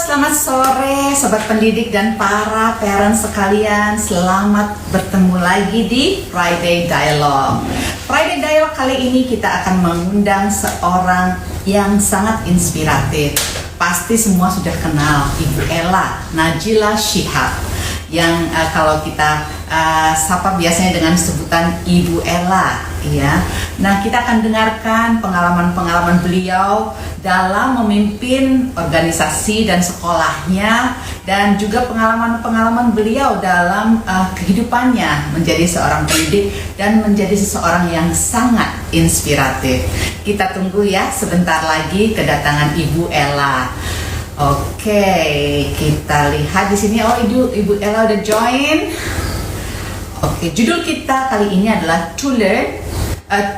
Selamat sore Sobat Pendidik dan para parents sekalian. Selamat bertemu lagi di Friday Dialogue. Friday Dialogue kali ini kita akan mengundang seorang yang sangat inspiratif. Pasti semua sudah kenal Ibu Ella Najila Shihab, yang kalau kita sapa biasanya dengan sebutan Ibu Ella, ya. Nah, kita akan dengarkan pengalaman-pengalaman beliau dalam memimpin organisasi dan sekolahnya, dan juga pengalaman-pengalaman beliau dalam kehidupannya menjadi seorang pendidik dan menjadi seseorang yang sangat inspiratif. Kita tunggu ya, sebentar lagi kedatangan Ibu Ella. Oke, kita lihat di sini. Oh, Ibu Ella udah join. Oke, judul kita kali ini adalah To Learn,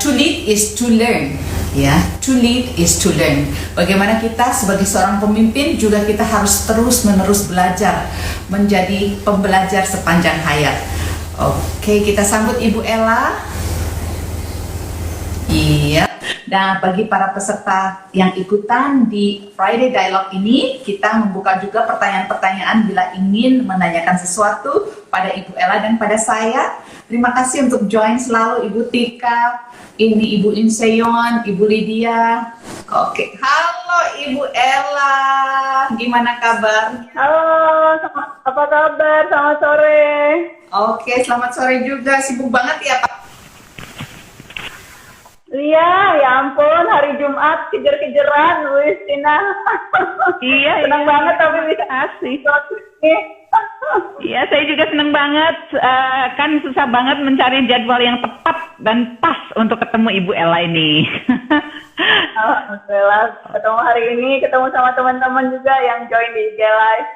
To Lead is to Learn. Ya, to lead is to learn. Bagaimana kita sebagai seorang pemimpin juga kita harus terus-menerus belajar, menjadi pembelajar sepanjang hayat. Oke, kita sambut Ibu Ella. Iya. Nah, bagi para peserta yang ikutan di Friday Dialogue ini, kita membuka juga pertanyaan-pertanyaan bila ingin menanyakan sesuatu pada Ibu Ella dan pada saya. Terima kasih untuk join selalu Ibu Tika, ini Ibu Inseyon, Ibu Lydia. Oke, halo Ibu Ella, gimana kabar? Halo, apa kabar? Selamat sore. Oke, selamat sore juga. Sibuk banget ya Pak? Iya, ya ampun, hari Jumat kejar-kejaran, Wis Tina. Iya, senang banget tapi bisa asik. Nih. Iya, saya juga senang banget. Kan susah banget mencari jadwal yang tepat dan pas untuk ketemu Ibu Ella ini. Alhamdulillah, ketemu hari ini, ketemu sama teman-teman juga yang join di IG Live.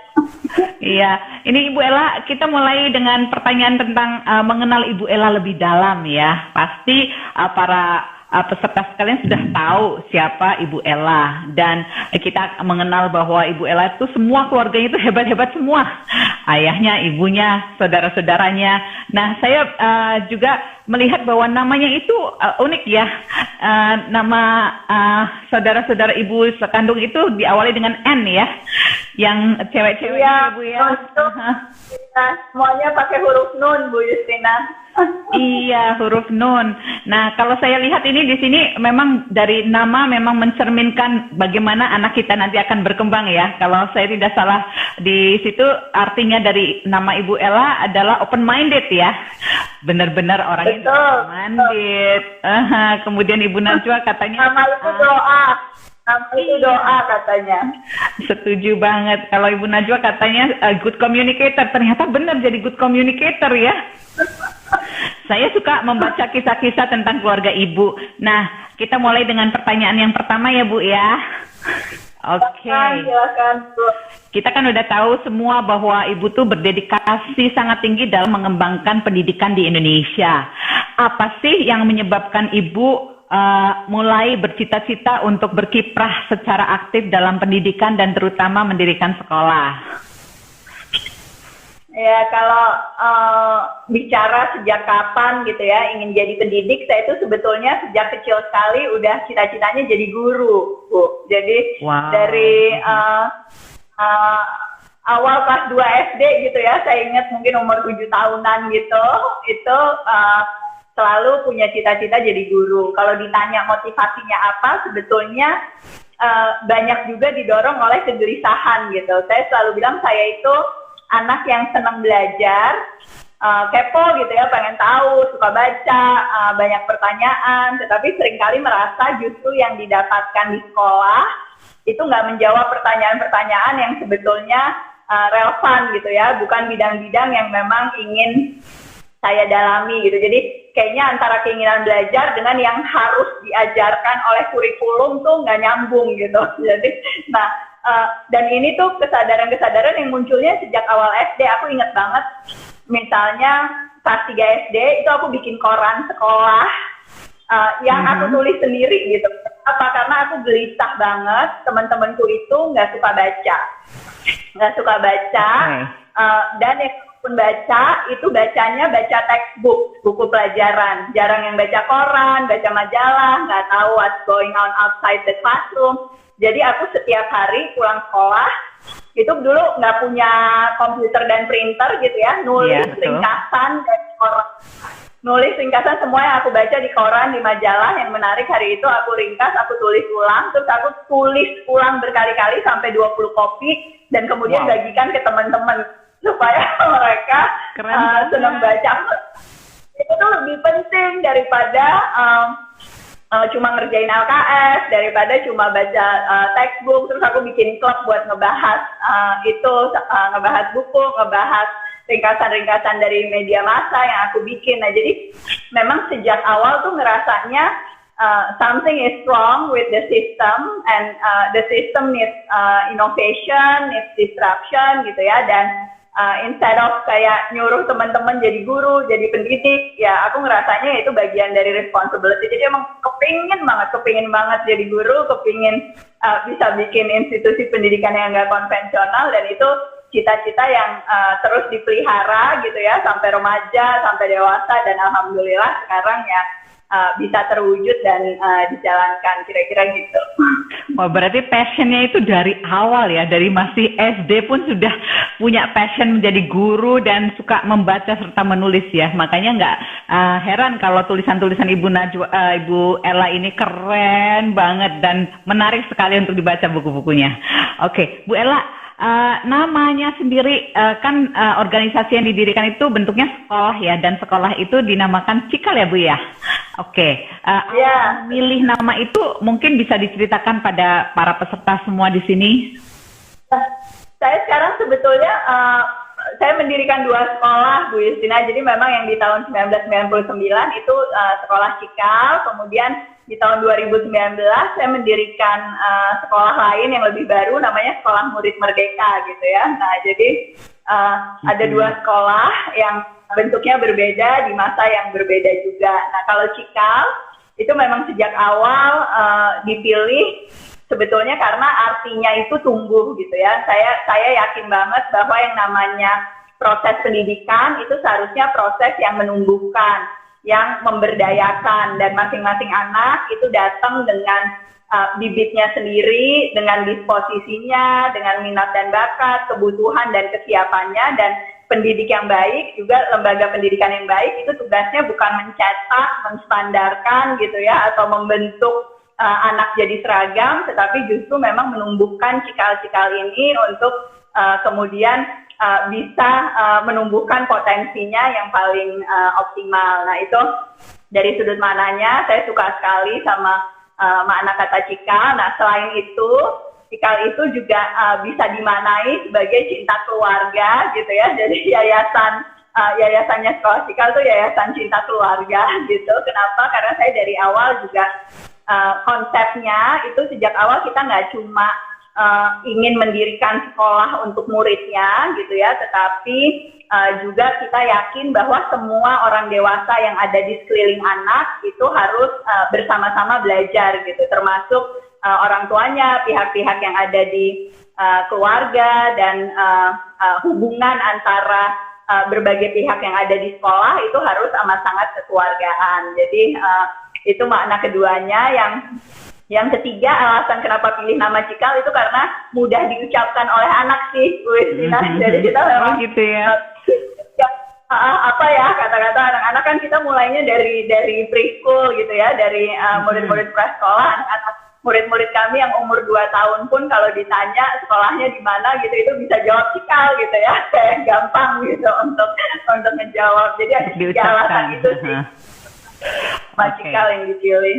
Iya, ini Ibu Ella, kita mulai dengan pertanyaan tentang mengenal Ibu Ella lebih dalam ya. Pasti para peserta sekalian sudah tahu siapa Ibu Ella, dan kita mengenal bahwa Ibu Ella itu semua keluarganya itu hebat-hebat semua, ayahnya, ibunya, saudara-saudaranya. Nah, saya juga melihat bahwa namanya itu unik ya. Nama saudara-saudara ibu sekandung itu diawali dengan N ya, yang cewek-cewek ya, Bu ya. Nah, semuanya pakai huruf nun, Bu Justina. Iya, huruf nun. Nah, kalau saya lihat ini di sini memang dari nama memang mencerminkan bagaimana anak kita nanti akan berkembang ya. Kalau saya tidak salah di situ artinya dari nama Ibu Ella adalah open minded ya. Benar-benar orangnya open minded. Kemudian Ibu Najwa katanya nama itu doa. Nama itu doa katanya. Setuju banget. Kalau Ibu Najwa katanya good communicator. Ternyata benar jadi good communicator ya. Saya suka membaca kisah-kisah tentang keluarga Ibu. Nah, kita mulai dengan pertanyaan yang pertama ya Bu ya. Oke. Silakan Bu. Kita kan udah tahu semua bahwa Ibu tuh berdedikasi sangat tinggi dalam mengembangkan pendidikan di Indonesia. Apa sih yang menyebabkan Ibu mulai bercita-cita untuk berkiprah secara aktif dalam pendidikan dan terutama mendirikan sekolah? Ya, kalau bicara sejak kapan gitu ya ingin jadi pendidik, saya itu sebetulnya sejak kecil sekali udah cita-citanya jadi guru, Bu. Jadi dari awal kelas 2 SD gitu ya, saya ingat mungkin umur 7 tahunan gitu, itu selalu punya cita-cita jadi guru. Kalau ditanya motivasinya apa, sebetulnya banyak juga didorong oleh kegelisahan gitu. Saya selalu bilang saya itu anak yang senang belajar, kepo gitu ya, pengen tahu, suka baca, banyak pertanyaan, tetapi seringkali merasa justru yang didapatkan di sekolah itu nggak menjawab pertanyaan-pertanyaan yang sebetulnya relevan gitu ya, bukan bidang-bidang yang memang ingin saya dalami gitu. Jadi kayaknya antara keinginan belajar dengan yang harus diajarkan oleh kurikulum tuh nggak nyambung gitu. Jadi, dan ini tuh kesadaran-kesadaran yang munculnya sejak awal SD. Aku ingat banget, misalnya kelas 3 SD itu aku bikin koran sekolah yang aku tulis sendiri gitu. Apa? Karena aku gelisah banget, teman-temanku itu nggak suka baca. Dan yang pun baca, itu bacanya baca textbook, buku pelajaran. Jarang yang baca koran, baca majalah, nggak tahu what's going on outside the classroom. Jadi aku setiap hari pulang sekolah, itu dulu nggak punya komputer dan printer gitu ya, nulis ringkasan dan koran. Nulis ringkasan semua yang aku baca di koran, di majalah yang menarik hari itu aku ringkas, aku tulis ulang, terus aku tulis ulang berkali-kali sampai 20 kopi dan kemudian bagikan ke teman-teman supaya mereka senang baca. Itu tuh lebih penting daripada cuma ngerjain LKS, daripada cuma baca textbook. Terus aku bikin klub buat ngebahas ngebahas buku, ngebahas ringkasan-ringkasan dari media massa yang aku bikin. Nah, jadi memang sejak awal tuh ngerasanya something is wrong with the system, and the system needs innovation, needs disruption gitu ya. Dan instead of kayak nyuruh teman-teman jadi guru, jadi pendidik, ya aku ngerasanya itu bagian dari responsibility. Jadi emang kepingin banget jadi guru, kepingin bisa bikin institusi pendidikan yang nggak konvensional, dan itu cita-cita yang terus dipelihara gitu ya sampai remaja, sampai dewasa, dan alhamdulillah sekarang ya bisa terwujud dan dijalankan, kira-kira gitu. Wah, berarti passionnya itu dari awal ya, dari masih SD pun sudah punya passion menjadi guru dan suka membaca serta menulis ya. Makanya nggak heran kalau tulisan-tulisan Ibu Ella ini keren banget dan menarik sekali untuk dibaca buku-bukunya. Oke, Bu Ella. Namanya sendiri kan organisasi yang didirikan itu bentuknya sekolah ya, dan sekolah itu dinamakan Cikal ya Bu ya. Oke, milih nama itu mungkin bisa diceritakan pada para peserta semua di sini. Saya sekarang sebetulnya saya mendirikan 2 sekolah Bu Justina. Jadi memang yang di tahun 1999 itu sekolah Cikal, kemudian di tahun 2019 saya mendirikan sekolah lain yang lebih baru, namanya Sekolah Murid Merdeka gitu ya. Nah, jadi ada 2 sekolah yang bentuknya berbeda di masa yang berbeda juga. Nah, kalau Cikal itu memang sejak awal dipilih sebetulnya karena artinya itu tumbuh gitu ya. Saya yakin banget bahwa yang namanya proses pendidikan itu seharusnya proses yang menumbuhkan, yang memberdayakan, dan masing-masing anak itu datang dengan bibitnya sendiri, dengan disposisinya, dengan minat dan bakat, kebutuhan dan kesiapannya. Dan pendidik yang baik, juga lembaga pendidikan yang baik itu tugasnya bukan mencetak, menstandarkan gitu ya, atau membentuk anak jadi seragam, tetapi justru memang menumbuhkan cikal-cikal ini untuk kemudian bisa menumbuhkan potensinya yang paling optimal. Nah, itu dari sudut mananya saya suka sekali sama makna kata Cikal. Nah, selain itu Cikal itu juga bisa dimaknai sebagai cinta keluarga gitu ya. Jadi yayasannya Sekolah Cikal itu yayasan cinta keluarga gitu. Kenapa? Karena saya dari awal juga konsepnya itu sejak awal kita nggak cuma ingin mendirikan sekolah untuk muridnya gitu ya, tetapi juga kita yakin bahwa semua orang dewasa yang ada di sekeliling anak itu harus bersama-sama belajar gitu, termasuk orang tuanya, pihak-pihak yang ada di keluarga, dan hubungan antara berbagai pihak yang ada di sekolah itu harus amat sangat kekeluargaan. Jadi itu makna keduanya. Yang ketiga, alasan kenapa pilih nama Cikal itu karena mudah diucapkan oleh anak sih, Bu Justina. Jadi kita memang gitu ya. Kata-kata anak-anak kan kita mulainya dari preschool gitu ya, dari murid-murid prasekolah. Anak-anak murid-murid kami yang umur 2 tahun pun kalau ditanya sekolahnya di mana gitu, itu bisa jawab Cikal gitu ya. Kayak gampang gitu untuk menjawab. Jadi ada 3 alasan itu sih. Cikal yang dipilih.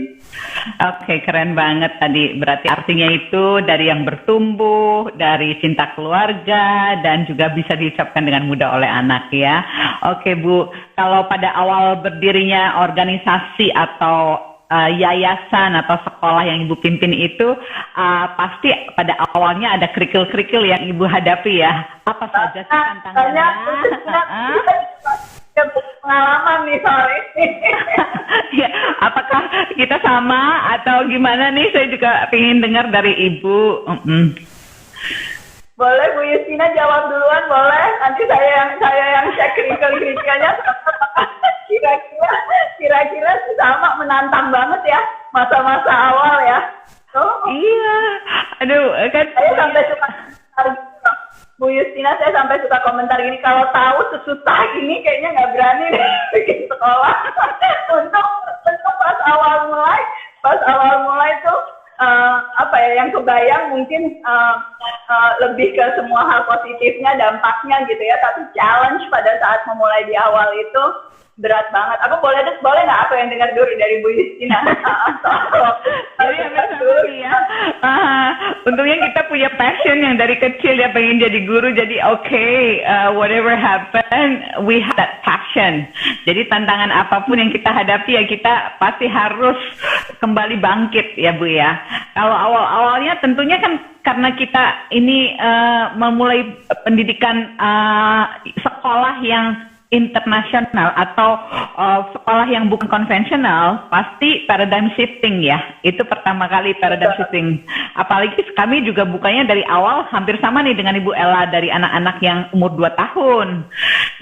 Oke, keren banget tadi. Berarti artinya itu dari yang bertumbuh, dari cinta keluarga, dan juga bisa diucapkan dengan mudah oleh anak ya. Oke Bu, kalau pada awal berdirinya organisasi atau yayasan atau sekolah yang Ibu pimpin itu pasti pada awalnya ada kerikil-kerikil yang Ibu hadapi ya. Apa saja sih tantangannya? Pengalaman nih, sorry. Ya, apakah kita sama atau gimana nih? Saya juga ingin dengar dari Ibu. Boleh Bu Justina jawab duluan, boleh. Nanti saya yang cek kerikil-kerikilnya. Kira-kira sama, menantang banget ya masa-masa awal ya. Iya, Aduh, kan. Saya sampai suka Bu Justina, saya sampai suka komentar gini, kalau tahu sesusah ini kayaknya nggak berani deh bikin sekolah. untuk pas awal mulai tuh apa ya, yang kebayang mungkin lebih ke semua hal positifnya, dampaknya gitu ya, tapi challenge pada saat memulai di awal itu berat banget. Aku boleh nggak aku yang dengar dulu dari Bu Justina? Jadi ya. Untungnya kita punya passion yang dari kecil ya, pengen jadi guru. Jadi whatever happen, we have that passion. Jadi tantangan apapun yang kita hadapi ya kita pasti harus kembali bangkit ya Bu ya. Kalau awalnya tentunya kan karena kita ini memulai pendidikan sekolah yang internasional atau sekolah yang bukan konvensional, pasti paradigm shifting ya. Itu pertama kali paradigm shifting. Apalagi kami juga bukanya dari awal hampir sama nih dengan Ibu Ella, dari anak-anak yang umur 2 tahun.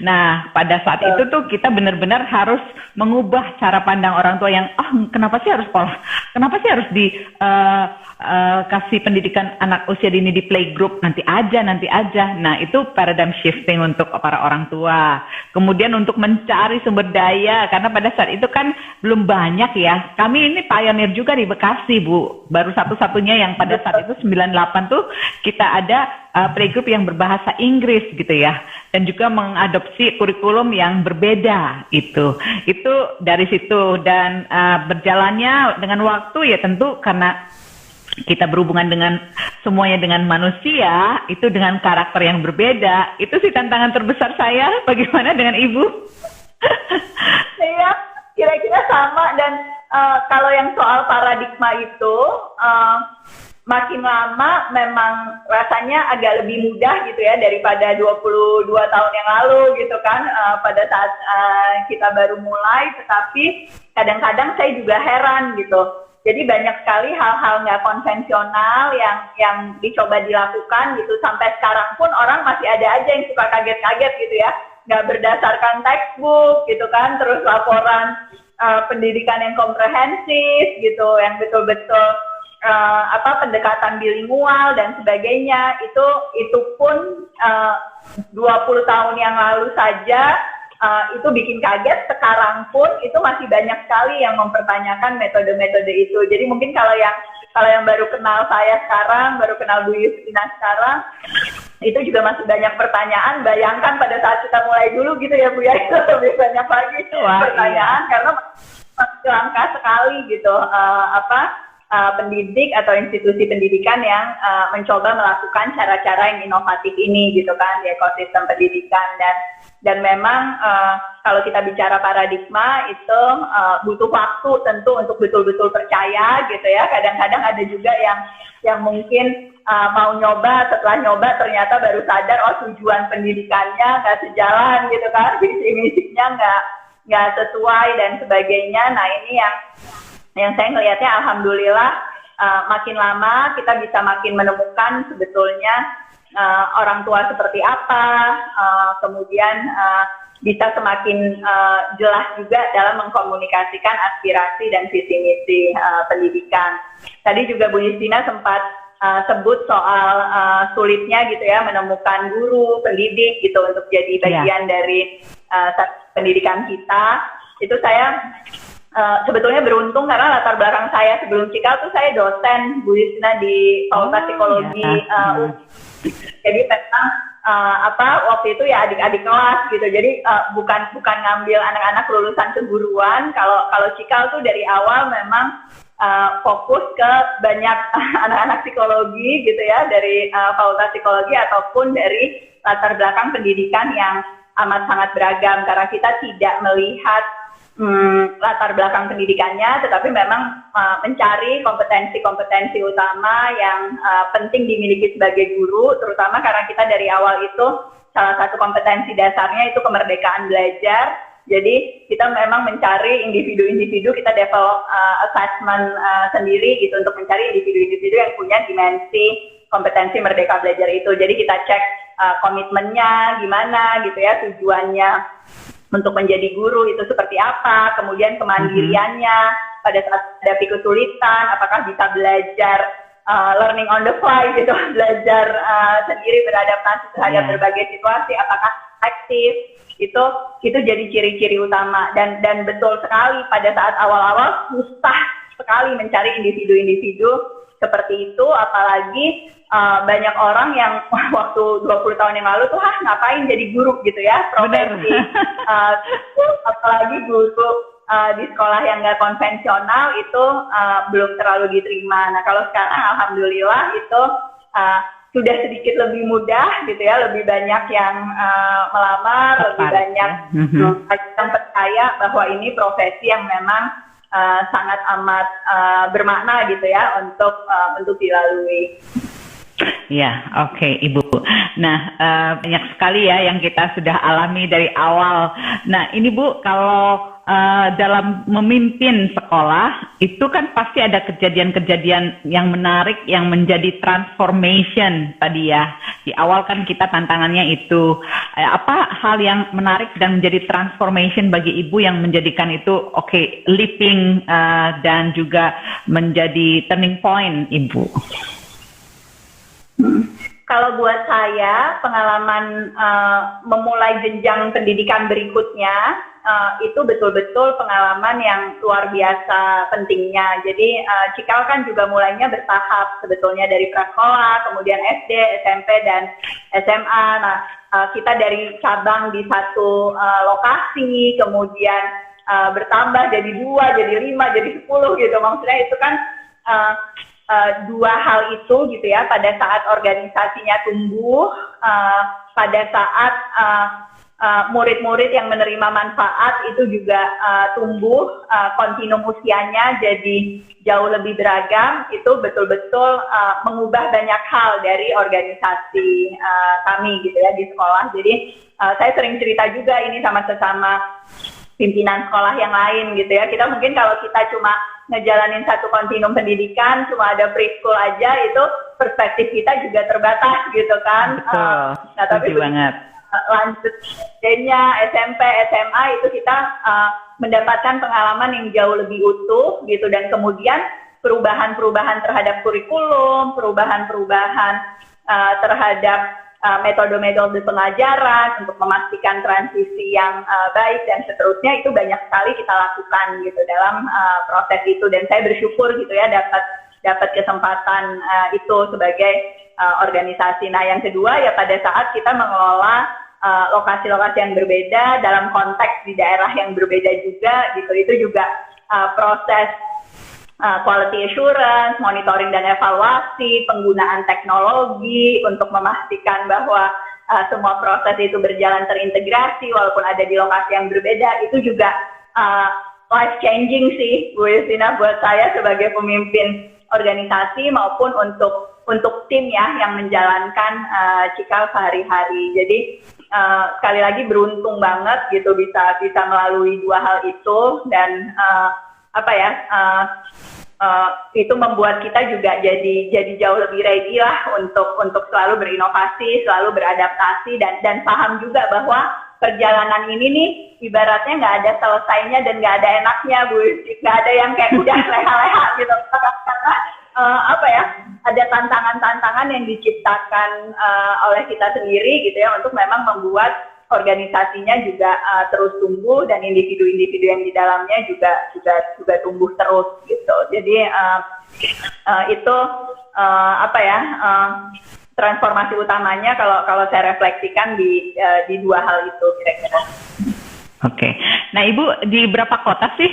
Nah, pada saat itu tuh kita benar-benar harus mengubah cara pandang orang tua yang, kenapa sih harus sekolah? Kenapa sih harus kasih pendidikan anak usia dini di playgroup? Nanti aja. Nah, itu paradigm shifting untuk para orang tua. Kemudian untuk mencari sumber daya, karena pada saat itu kan belum banyak ya. Kami ini pioneer juga di Bekasi, Bu. Baru satu-satunya yang pada saat itu 98 tuh kita ada playgroup yang berbahasa Inggris gitu ya. Dan juga mengadopsi kurikulum yang berbeda itu. Itu dari situ. Dan berjalannya dengan waktu ya tentu karena kita berhubungan dengan semuanya dengan manusia, itu dengan karakter yang berbeda. Itu sih tantangan terbesar saya. Bagaimana dengan Ibu? Iya, kira-kira sama. Dan kalau yang soal paradigma itu, makin lama memang rasanya agak lebih mudah gitu ya daripada 22 tahun yang lalu gitu kan, pada saat kita baru mulai. Tetapi kadang-kadang saya juga heran gitu. Jadi banyak sekali hal-hal nggak konvensional yang dicoba dilakukan gitu. Sampai sekarang pun orang masih ada aja yang suka kaget-kaget gitu ya. Nggak berdasarkan textbook gitu kan. Terus laporan pendidikan yang komprehensif gitu. Yang betul-betul pendekatan bilingual dan sebagainya. Itu pun 20 tahun yang lalu saja itu bikin kaget. Sekarang pun itu masih banyak sekali yang mempertanyakan metode-metode itu. Jadi mungkin kalau yang baru kenal saya sekarang, baru kenal Bu Justina sekarang, itu juga masih banyak pertanyaan. Bayangkan pada saat kita mulai dulu gitu ya Bu ya, itu lebih banyak lagi pertanyaan. Iya. Karena masih langka sekali gitu pendidik atau institusi pendidikan yang mencoba melakukan cara-cara yang inovatif ini gitu kan di ekosistem pendidikan. Dan memang kalau kita bicara paradigma itu butuh waktu tentu untuk betul-betul percaya gitu ya. Kadang-kadang ada juga yang mungkin mau nyoba, setelah nyoba ternyata baru sadar tujuan pendidikannya nggak sejalan gitu kan, visi-misinya nggak sesuai dan sebagainya. Nah ini yang saya ngelihatnya alhamdulillah makin lama kita bisa makin menemukan sebetulnya orang tua seperti apa, kemudian bisa semakin jelas juga dalam mengkomunikasikan aspirasi dan visi misi pendidikan. Tadi juga Bu Justina sempat sebut soal sulitnya gitu ya menemukan guru, pendidik gitu untuk jadi bagian dari pendidikan kita. Itu saya sebetulnya beruntung karena latar belakang saya sebelum Cikal tuh saya dosen Bu Justina di Fakultas Psikologi Jadi memang waktu itu ya adik-adik kelas gitu. Jadi bukan ngambil anak-anak lulusan keguruan. Kalau Cikal tuh dari awal memang fokus ke banyak anak-anak psikologi gitu ya, dari Fakultas Psikologi ataupun dari latar belakang pendidikan yang amat sangat beragam, karena kita tidak melihat latar belakang pendidikannya, tetapi memang mencari kompetensi-kompetensi utama yang penting dimiliki sebagai guru, terutama karena kita dari awal itu salah satu kompetensi dasarnya itu kemerdekaan belajar. Jadi kita memang mencari individu-individu, kita develop assessment sendiri gitu untuk mencari individu-individu yang punya dimensi kompetensi merdeka belajar itu. Jadi kita cek komitmennya gimana gitu ya, tujuannya untuk menjadi guru itu seperti apa, kemudian kemandiriannya pada saat hadapi kesulitan, apakah bisa belajar learning on the fly gitu, belajar sendiri beradaptasi terhadap berbagai situasi, apakah aktif, itu jadi ciri-ciri utama, dan betul sekali pada saat awal-awal susah sekali mencari individu-individu seperti itu, apalagi banyak orang yang waktu 20 tahun yang lalu tuh ngapain jadi guru gitu ya, profesi apalagi guru di sekolah yang nggak konvensional itu belum terlalu diterima. Nah kalau sekarang alhamdulillah itu sudah sedikit lebih mudah gitu ya, lebih banyak yang melamar, lebih banyak yang percaya bahwa ini profesi yang memang sangat amat bermakna gitu ya untuk dilalui. Ya, oke, Ibu. Nah, banyak sekali ya yang kita sudah alami dari awal. Nah, ini Bu, kalau dalam memimpin sekolah, itu kan pasti ada kejadian-kejadian yang menarik yang menjadi transformation tadi ya. Di awal kan kita tantangannya itu. Apa hal yang menarik dan menjadi transformation bagi Ibu yang menjadikan itu leaping dan juga menjadi turning point, Ibu? Kalau buat saya, pengalaman memulai jenjang pendidikan berikutnya itu betul-betul pengalaman yang luar biasa pentingnya. Jadi Cikal kan juga mulainya bertahap sebetulnya, dari prasekolah, kemudian SD, SMP, dan SMA. Nah, kita dari cabang di satu lokasi, kemudian bertambah jadi 2, jadi 5, jadi 10 gitu. Maksudnya itu kan dua hal itu gitu ya, pada saat organisasinya tumbuh, pada saat murid-murid yang menerima manfaat itu juga tumbuh, kontinum usianya jadi jauh lebih beragam, itu betul-betul mengubah banyak hal dari organisasi kami gitu ya di sekolah. Jadi saya sering cerita juga ini sama sesama pimpinan sekolah yang lain gitu ya, kita mungkin kalau kita cuma ngejalanin satu kontinum pendidikan, cuma ada preschool aja, itu perspektif kita juga terbatas gitu kan. Nah tapi banget. Lanjut SD-nya, SMP, SMA itu kita mendapatkan pengalaman yang jauh lebih utuh gitu, dan kemudian perubahan-perubahan terhadap kurikulum, perubahan-perubahan terhadap metode-metode pengajaran untuk memastikan transisi yang baik dan seterusnya, itu banyak sekali kita lakukan gitu dalam proses itu, dan saya bersyukur gitu ya dapat kesempatan itu sebagai organisasi. Nah yang kedua ya, pada saat kita mengelola lokasi-lokasi yang berbeda dalam konteks di daerah yang berbeda juga gitu, itu juga proses quality assurance, monitoring dan evaluasi, penggunaan teknologi untuk memastikan bahwa semua proses itu berjalan terintegrasi walaupun ada di lokasi yang berbeda, itu juga life changing sih Bu Yustina buat saya sebagai pemimpin organisasi maupun untuk tim ya yang menjalankan Cikal sehari-hari. Jadi sekali lagi beruntung banget gitu bisa melalui dua hal itu, dan itu membuat kita juga jadi jauh lebih ready lah untuk selalu berinovasi, selalu beradaptasi, dan paham juga bahwa perjalanan ini nih ibaratnya nggak ada selesainya dan nggak ada enaknya Bu, nggak ada yang kayak udah leha-leha gitu, karena ada tantangan-tantangan yang diciptakan oleh kita sendiri gitu ya, untuk memang membuat organisasinya juga terus tumbuh, dan individu-individu yang di dalamnya juga tumbuh terus gitu. Jadi itu transformasi utamanya kalau saya refleksikan di dua hal itu kira-kira. Oke. Nah Ibu di berapa kota sih?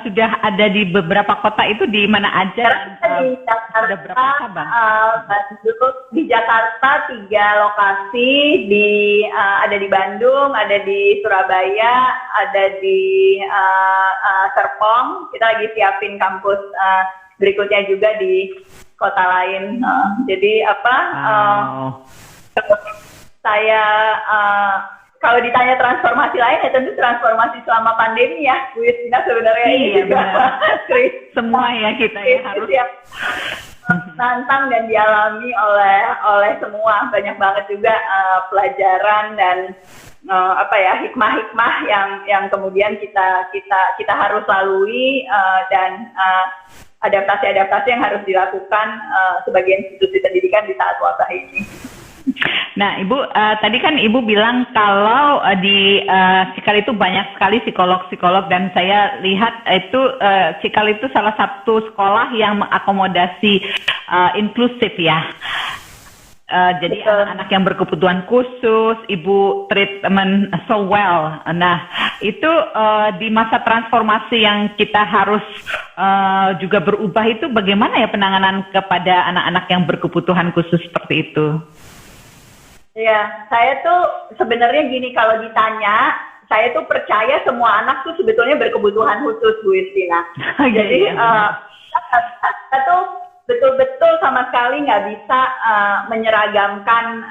Sudah ada di beberapa kota itu di mana aja? Di Jakarta, ada berapa cabang? Di Jakarta 3 lokasi, ada di Bandung, ada di Surabaya, ada di Serpong. Kita lagi siapin kampus berikutnya juga di kota lain. Jadi saya kalau ditanya transformasi lain ya tentu transformasi selama pandemi ya Bu Yustina, sebenarnya ini juga semua ya kita ya harus nantang dan dialami oleh semua. Banyak banget juga pelajaran dan hikmah-hikmah yang kemudian kita harus lalui, dan adaptasi-adaptasi yang harus dilakukan sebagai institusi pendidikan di saat wabah ini. Nah, Ibu, tadi kan Ibu bilang kalau di Cikal itu banyak sekali psikolog-psikolog, dan saya lihat itu Cikal itu salah satu sekolah yang mengakomodasi inklusif ya. Jadi anak-anak yang berkebutuhan khusus, Ibu treatment so well. Nah, itu di masa transformasi yang kita harus juga berubah itu, bagaimana ya penanganan kepada anak-anak yang berkebutuhan khusus seperti itu? Ya, saya tuh sebenarnya gini, kalau ditanya, saya tuh percaya semua anak tuh sebetulnya berkebutuhan khusus, Bu Justina. Jadi kita tuh betul-betul sama sekali nggak bisa menyeragamkan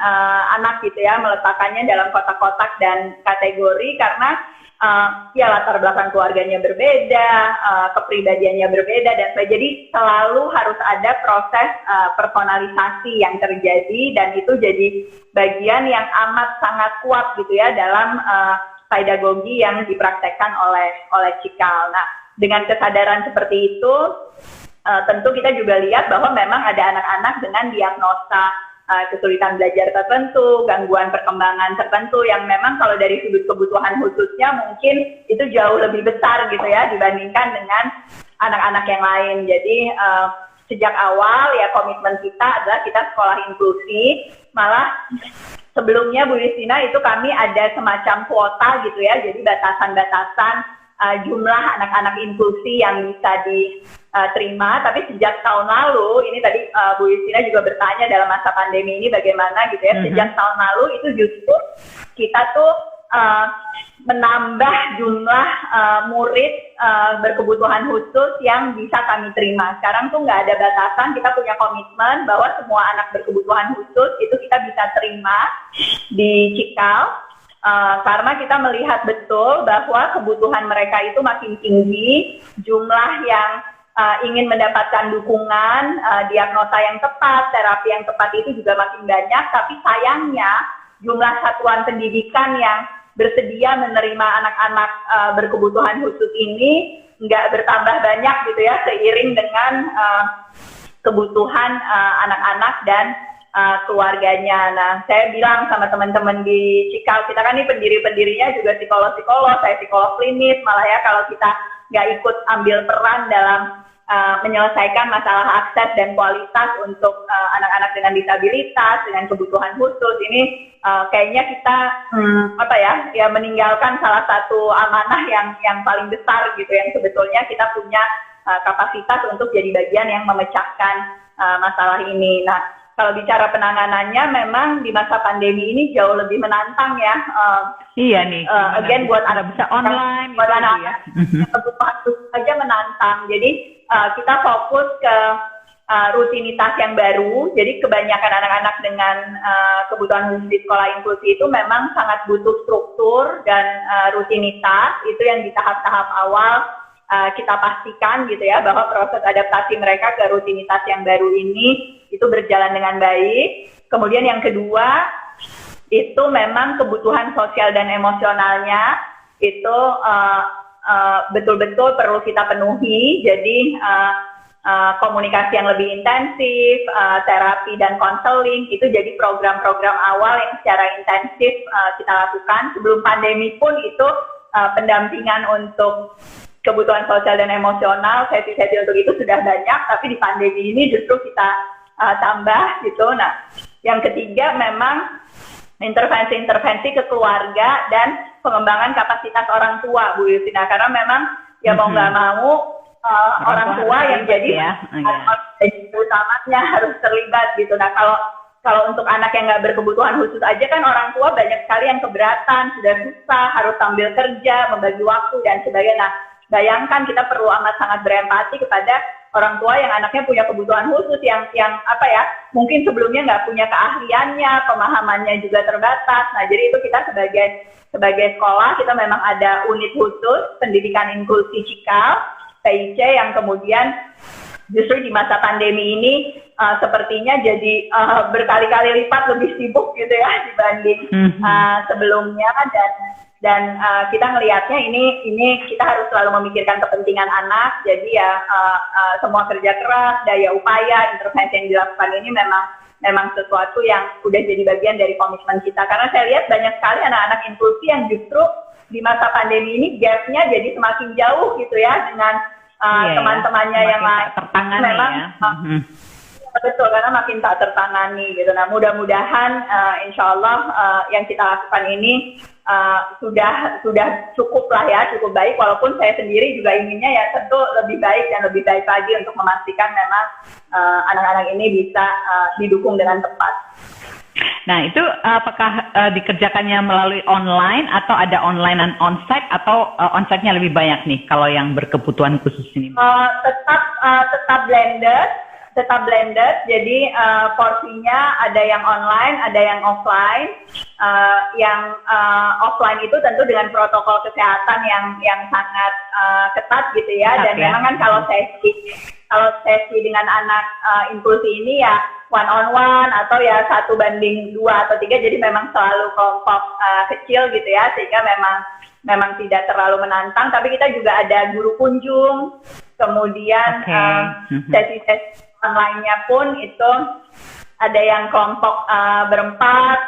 anak gitu ya, meletakkannya dalam kotak-kotak dan kategori, karena ya latar belakang keluarganya berbeda, kepribadiannya berbeda, dan jadi selalu harus ada proses personalisasi yang terjadi, dan itu jadi bagian yang amat sangat kuat gitu ya dalam pedagogi yang dipraktekkan oleh Cikal. Nah, dengan kesadaran seperti itu, tentu kita juga lihat bahwa memang ada anak-anak dengan diagnosa kesulitan belajar tertentu, gangguan perkembangan tertentu yang memang kalau dari sudut kebutuhan khususnya mungkin itu jauh lebih besar gitu ya dibandingkan dengan anak-anak yang lain. Jadi sejak awal ya komitmen kita adalah kita sekolah inklusi, malah sebelumnya Bu Justina itu kami ada semacam kuota gitu ya, jadi batasan-batasan jumlah anak-anak inklusi yang bisa diterima, tapi sejak tahun lalu, ini tadi Bu Justina juga bertanya dalam masa pandemi ini bagaimana gitu ya, sejak tahun lalu itu justru kita tuh menambah jumlah murid berkebutuhan khusus yang bisa kami terima. Sekarang tuh nggak ada batasan, kita punya komitmen bahwa semua anak berkebutuhan khusus itu kita bisa terima di Cikal. Karena kita melihat betul bahwa kebutuhan mereka itu makin tinggi, jumlah yang ingin mendapatkan dukungan, diagnosa yang tepat, terapi yang tepat itu juga makin banyak, tapi sayangnya jumlah satuan pendidikan yang bersedia menerima anak-anak berkebutuhan khusus ini nggak bertambah banyak gitu ya, seiring dengan kebutuhan anak-anak dan keluarganya. Nah, saya bilang sama teman-teman di Cikal, kita kan ini pendiri-pendirinya juga psikolog-psikolog, saya psikolog klinis, malah ya kalau kita nggak ikut ambil peran dalam menyelesaikan masalah akses dan kualitas untuk anak-anak dengan disabilitas, dengan kebutuhan khusus, ini kayaknya kita ya meninggalkan salah satu amanah yang paling besar gitu, yang sebetulnya kita punya kapasitas untuk jadi bagian yang memecahkan masalah ini. Nah, kalau bicara penanganannya, memang di masa pandemi ini jauh lebih menantang ya. Iya nih. Again buat anak bisa online, buat gitu anak ya. kebutuhan aja menantang. Jadi kita fokus ke rutinitas yang baru. Jadi kebanyakan anak-anak dengan kebutuhan khusus di sekolah inklusi itu memang sangat butuh struktur dan rutinitas. Itu yang di tahap-tahap awal kita pastikan gitu ya, bahwa proses adaptasi mereka ke rutinitas yang baru ini itu berjalan dengan baik. Kemudian yang kedua, itu memang kebutuhan sosial dan emosionalnya itu betul-betul perlu kita penuhi. Jadi komunikasi yang lebih intensif, terapi dan konseling itu jadi program-program awal yang secara intensif kita lakukan. Sebelum pandemi pun itu pendampingan untuk kebutuhan sosial dan emosional, sesi-sesi untuk itu sudah banyak, tapi di pandemi ini justru kita tambah gitu. Nah, yang ketiga memang intervensi-intervensi ke keluarga dan pengembangan kapasitas orang tua, Bu Justina, karena memang ya mau nggak mau orang tua yang jadi utamanya harus terlibat gitu. Nah, kalau untuk anak yang nggak berkebutuhan khusus aja kan orang tua banyak sekali yang keberatan, sudah susah, harus sambil kerja, membagi waktu dan sebagainya. Nah, bayangkan kita perlu amat sangat berempati kepada orang tua yang anaknya punya kebutuhan khusus yang mungkin sebelumnya nggak punya keahliannya, pemahamannya juga terbatas. Nah, jadi itu kita sebagai sekolah kita memang ada unit khusus pendidikan inklusi Cikal, PIC, yang kemudian justru di masa pandemi ini sepertinya jadi berkali-kali lipat lebih sibuk gitu ya dibanding sebelumnya, dan kita ngelihatnya ini kita harus selalu memikirkan kepentingan anak. Jadi ya semua kerja keras, daya upaya, intervensi yang dilakukan ini memang sesuatu yang udah jadi bagian dari komitmen kita. Karena saya lihat banyak sekali anak-anak inklusi yang justru di masa pandemi ini gapnya jadi semakin jauh gitu ya dengan teman-temannya yang lain. Tertangani memang, ya. Betul, karena makin tak tertangani gitu. Nah, mudah-mudahan insya Allah yang kita lakukan ini sudah cukup lah ya, cukup baik. Walaupun saya sendiri juga inginnya ya tentu lebih baik dan lebih baik lagi untuk memastikan memang anak-anak ini bisa didukung dengan tepat. Nah, itu apakah dikerjakannya melalui online atau ada online dan onsite, atau onsite-nya lebih banyak nih kalau yang berkebutuhan khusus ini? Tetap blended, jadi porsinya ada yang online, ada yang offline. Yang offline itu tentu dengan protokol kesehatan yang sangat ketat gitu ya. Dan memang kan kalau sesi dengan anak inklusi ini ya one on one atau ya 1:2 atau 3, jadi memang selalu kelompok kecil gitu ya, sehingga memang tidak terlalu menantang. Tapi kita juga ada guru kunjung, kemudian sesi-sesi online-nya pun itu ada yang kelompok berempat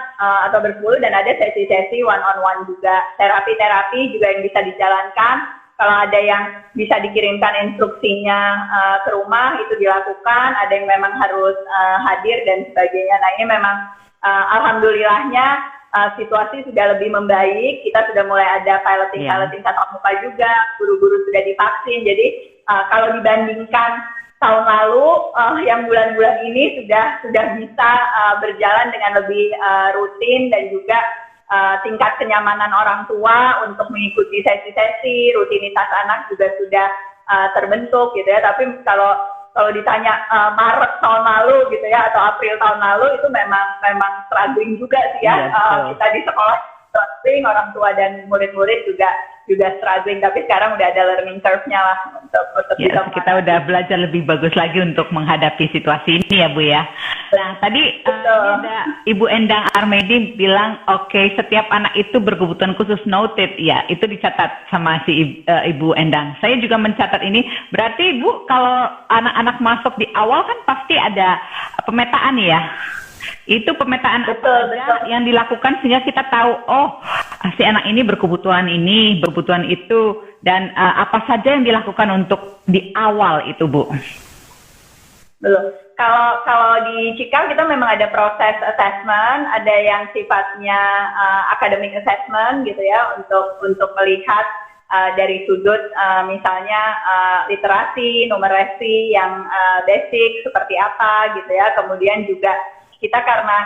atau bersepuluh, dan ada sesi-sesi one on one juga. Terapi-terapi juga yang bisa dijalankan. Kalau ada yang bisa dikirimkan instruksinya ke rumah itu dilakukan, ada yang memang harus hadir dan sebagainya. Nah, ini memang alhamdulillahnya situasi sudah lebih membaik. Kita sudah mulai ada piloting tatap muka juga, guru-guru sudah divaksin. Jadi kalau dibandingkan tahun lalu, yang bulan-bulan ini sudah bisa berjalan dengan lebih rutin, dan juga tingkat kenyamanan orang tua untuk mengikuti sesi-sesi, rutinitas anak juga sudah terbentuk gitu ya. Tapi kalau ditanya Maret tahun lalu gitu ya, atau April tahun lalu, itu memang struggling juga sih ya. Kita di sekolah struggling, orang tua dan murid-murid juga struggling, tapi sekarang udah ada learning curve-nya lah untuk bisa kita udah belajar lebih bagus lagi untuk menghadapi situasi ini ya Bu ya. Nah, tadi ada Ibu Endang Armedi bilang setiap anak itu berkebutuhan khusus, noted ya, itu dicatat sama si Ibu Endang. Saya juga mencatat ini. Berarti Bu, kalau anak-anak masuk di awal kan pasti ada pemetaan ya. Itu pemetaan betul. Yang dilakukan sehingga kita tahu, si anak ini berkebutuhan ini, berkebutuhan itu, dan apa saja yang dilakukan untuk di awal itu, Bu? Belum. Kalau di Cikal kita memang ada proses assessment, ada yang sifatnya academic assessment gitu ya, untuk melihat dari sudut misalnya literasi, numerasi yang basic seperti apa gitu ya. Kemudian juga kita karena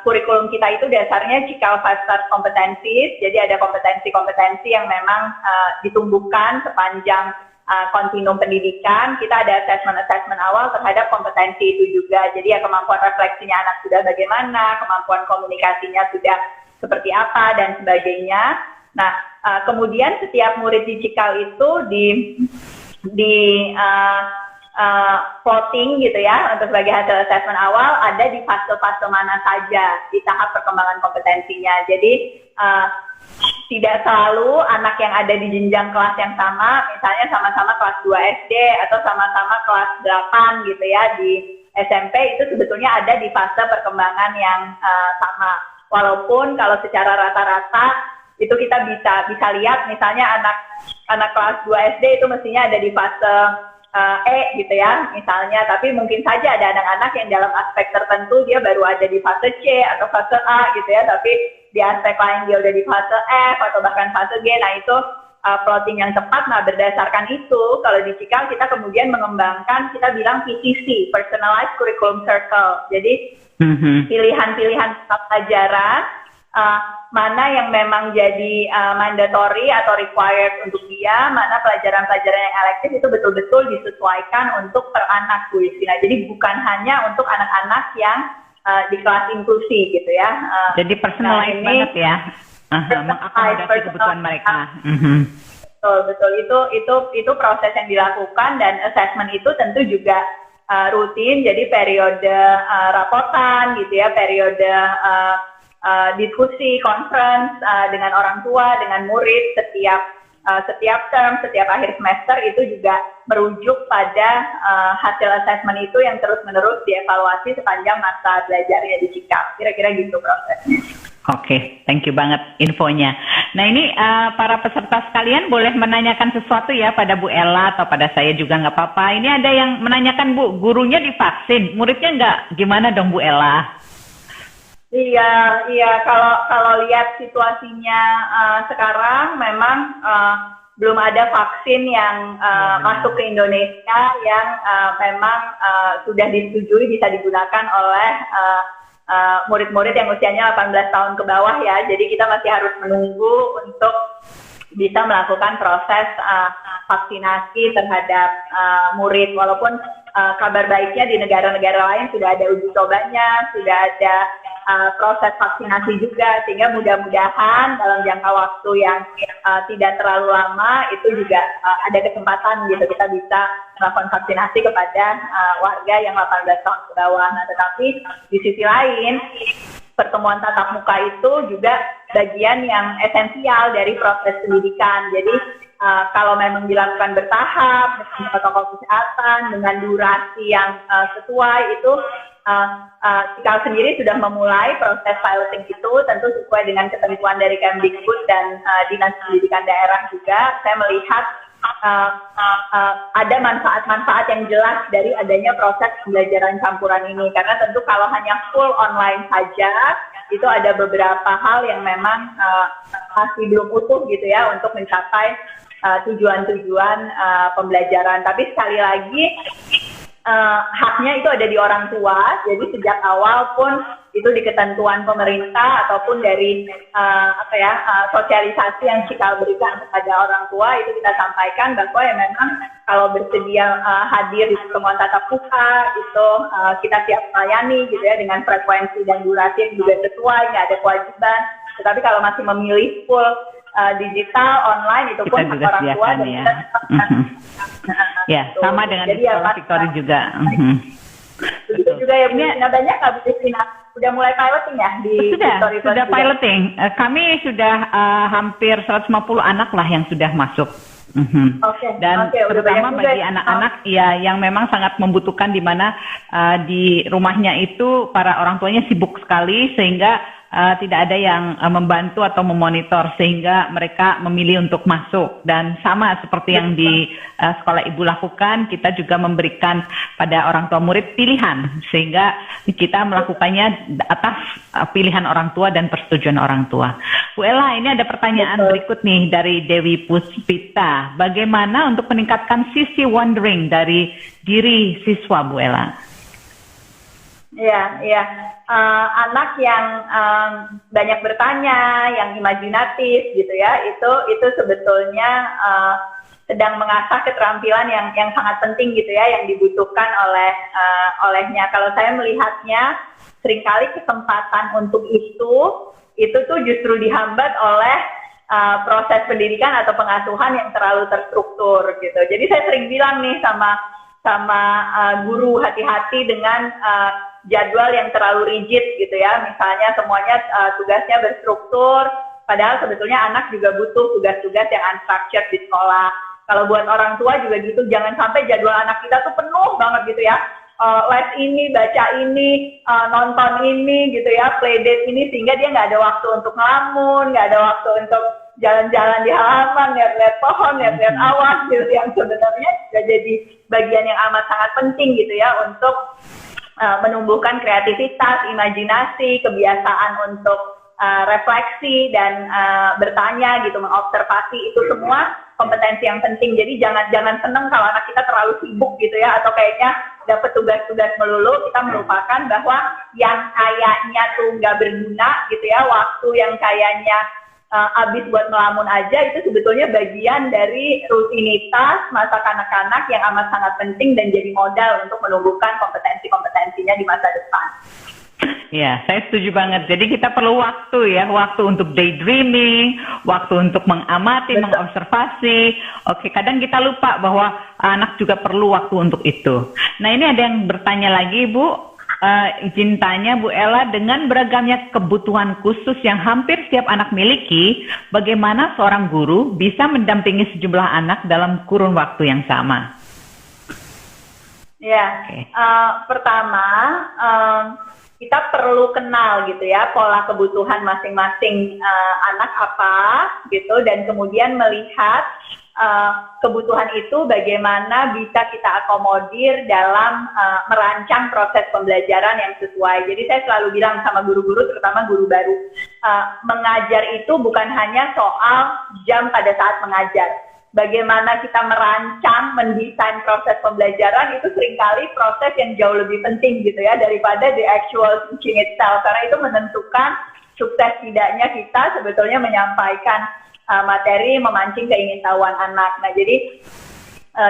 kurikulum kita itu dasarnya Cikal Fast Start Competencies, jadi ada kompetensi-kompetensi yang memang ditumbuhkan sepanjang kontinum pendidikan. Kita ada assessment awal terhadap kompetensi itu juga. Jadi ya kemampuan refleksinya anak sudah bagaimana, kemampuan komunikasinya sudah seperti apa, dan sebagainya. Nah, kemudian setiap murid di Cikal itu di voting gitu ya, untuk sebagai hasil assessment awal ada di fase-fase mana saja di tahap perkembangan kompetensinya. Jadi tidak selalu anak yang ada di jenjang kelas yang sama, misalnya sama-sama kelas 2 SD atau sama-sama kelas 8 gitu ya di SMP, itu sebetulnya ada di fase perkembangan yang sama. Walaupun kalau secara rata-rata itu kita bisa lihat misalnya anak kelas 2 SD itu mestinya ada di fase gitu ya misalnya, tapi mungkin saja ada anak-anak yang dalam aspek tertentu dia baru ada di fase C atau fase A gitu ya, tapi di aspek lain dia udah di fase F atau bahkan fase G. Nah, itu plotting yang tepat. Nah, berdasarkan itu kalau di Cikal kita kemudian mengembangkan, kita bilang PCC, Personalized Curriculum Circle. Jadi pilihan-pilihan pelajaran mana yang memang jadi mandatory atau required untuk dia, mana pelajaran-pelajaran yang elektif itu betul-betul disesuaikan untuk per anak, Bu Justina. Jadi bukan hanya untuk anak-anak yang di kelas inklusi gitu ya. Jadi personalized banget ya, mengakomodasi kebutuhan mereka. Betul, itu proses yang dilakukan, dan assessment itu tentu juga rutin, jadi periode rapotan gitu ya, periode diskusi, conference dengan orang tua, dengan murid setiap term, setiap akhir semester itu juga merujuk pada hasil assessment itu yang terus-menerus dievaluasi sepanjang masa belajarnya di Cikap. Kira-kira gitu prosesnya. Oke, thank you banget infonya. Nah ini para peserta sekalian boleh menanyakan sesuatu ya pada Bu Ella atau pada saya juga nggak apa-apa. Ini ada yang menanyakan Bu, gurunya divaksin, muridnya nggak, gimana dong Bu Ella? Iya. Kalau lihat situasinya sekarang, memang belum ada vaksin yang masuk ke Indonesia yang memang sudah disetujui bisa digunakan oleh murid-murid yang usianya 18 tahun ke bawah ya. Jadi kita masih harus menunggu untuk bisa melakukan proses vaksinasi terhadap murid. Walaupun kabar baiknya di negara-negara lain sudah ada uji cobanya, sudah ada proses vaksinasi juga, sehingga mudah-mudahan dalam jangka waktu yang tidak terlalu lama itu juga ada kesempatan gitu kita bisa melakukan vaksinasi kepada warga yang 18 tahun ke bawah. Nah, tetapi di sisi lain pertemuan tatap muka itu juga bagian yang esensial dari proses pendidikan. Jadi kalau memang dilakukan bertahap dengan protokol kesehatan, dengan durasi yang sesuai itu, Cikal sendiri sudah memulai proses piloting itu, tentu sesuai dengan ketentuan dari Kemdikbud dan Dinas Pendidikan Daerah juga. Saya melihat ada manfaat-manfaat yang jelas dari adanya proses pembelajaran campuran ini, karena tentu kalau hanya full online saja itu ada beberapa hal yang memang masih belum utuh gitu ya untuk mencapai tujuan-tujuan pembelajaran. Tapi sekali lagi haknya itu ada di orang tua, jadi sejak awal pun itu di ketentuan pemerintah ataupun dari sosialisasi yang Cikal berikan kepada orang tua itu kita sampaikan bahwa ya memang kalau bersedia hadir di pertemuan tatap muka itu kita siap melayani gitu ya dengan frekuensi dan durasi yang juga sesuai, nggak ada kewajiban. Tetapi kalau masih memilih full digital online itu pun hak orang tua dan ya. Ya, sama dengan di sekolah Victory juga. Begitu juga ya, banyak nggak Bu Christina? Udah mulai piloting ya di Victory? Sudah piloting. Kami sudah hampir 150 anak lah yang sudah masuk. Dan terutama bagi anak-anak ya yang memang sangat membutuhkan, di mana di rumahnya itu para orang tuanya sibuk sekali sehingga tidak ada yang membantu atau memonitor, sehingga mereka memilih untuk masuk. Dan sama seperti yang di sekolah Ibu lakukan, kita juga memberikan pada orang tua murid pilihan, sehingga kita melakukannya atas pilihan orang tua dan persetujuan orang tua. Bu Ella, ini ada pertanyaan berikut nih dari Dewi Puspita. Bagaimana untuk meningkatkan sisi wondering dari diri siswa, Bu Ella? Iya. Anak yang banyak bertanya, yang imajinatif gitu ya, itu sebetulnya sedang mengasah keterampilan yang sangat penting gitu ya, yang dibutuhkan olehnya. Kalau saya melihatnya, seringkali kesempatan untuk itu tuh justru dihambat oleh proses pendidikan atau pengasuhan yang terlalu terstruktur gitu. Jadi saya sering bilang nih sama guru, hati-hati dengan jadwal yang terlalu rigid gitu ya. Misalnya semuanya tugasnya berstruktur, padahal sebetulnya anak juga butuh tugas-tugas yang unstructured di sekolah. Kalau buat orang tua juga gitu, jangan sampai jadwal anak kita tuh penuh banget gitu ya. Les ini, baca ini, nonton ini gitu ya, playdate ini, sehingga dia nggak ada waktu untuk ngelamun, nggak ada waktu untuk jalan-jalan di halaman, lihat-lihat pohon, lihat-lihat awan gitu, yang sebenarnya sudah jadi bagian yang amat sangat penting gitu ya untuk menumbuhkan kreativitas, imajinasi, kebiasaan untuk refleksi dan bertanya gitu, mengobservasi, itu semua kompetensi yang penting. Jadi jangan seneng kalau anak kita terlalu sibuk gitu ya, atau kayaknya dapat tugas-tugas melulu, kita melupakan bahwa yang kayaknya tuh nggak berguna gitu ya, waktu yang kayaknya habis buat melamun aja, itu sebetulnya bagian dari rutinitas masa kanak-kanak yang amat sangat penting dan jadi modal untuk menumbuhkan kompetensi-kompetensinya di masa depan. Ya, saya setuju banget. Jadi kita perlu waktu ya, waktu untuk daydreaming, waktu untuk mengamati, mengobservasi. Oke, kadang kita lupa bahwa anak juga perlu waktu untuk itu. Nah, ini ada yang bertanya lagi, Bu. Izin tanya, Bu Ella, dengan beragamnya kebutuhan khusus yang hampir setiap anak miliki, bagaimana seorang guru bisa mendampingi sejumlah anak dalam kurun waktu yang sama? Ya, pertama kita perlu kenal gitu ya pola kebutuhan masing-masing anak apa gitu, dan kemudian melihat kebutuhan itu bagaimana bisa kita akomodir dalam merancang proses pembelajaran yang sesuai. Jadi saya selalu bilang sama guru-guru, terutama guru baru, mengajar itu bukan hanya soal jam pada saat mengajar. Bagaimana kita merancang, mendesain proses pembelajaran itu seringkali proses yang jauh lebih penting gitu ya daripada the actual teaching itself, karena itu menentukan sukses tidaknya kita sebetulnya menyampaikan materi, memancing keingintahuan anak. Nah, jadi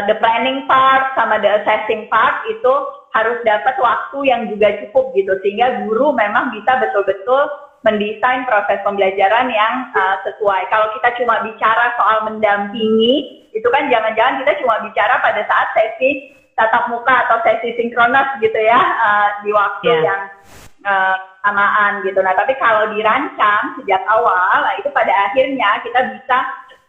the planning part sama the assessing part itu harus dapat waktu yang juga cukup gitu, sehingga guru memang bisa betul-betul mendesain proses pembelajaran yang sesuai. Kalau kita cuma bicara soal mendampingi, itu kan jangan-jangan kita cuma bicara pada saat sesi tatap muka atau sesi sinkronis gitu ya, di waktu yang samaan gitu. Nah, tapi kalau dirancang sejak awal, itu pada akhirnya kita bisa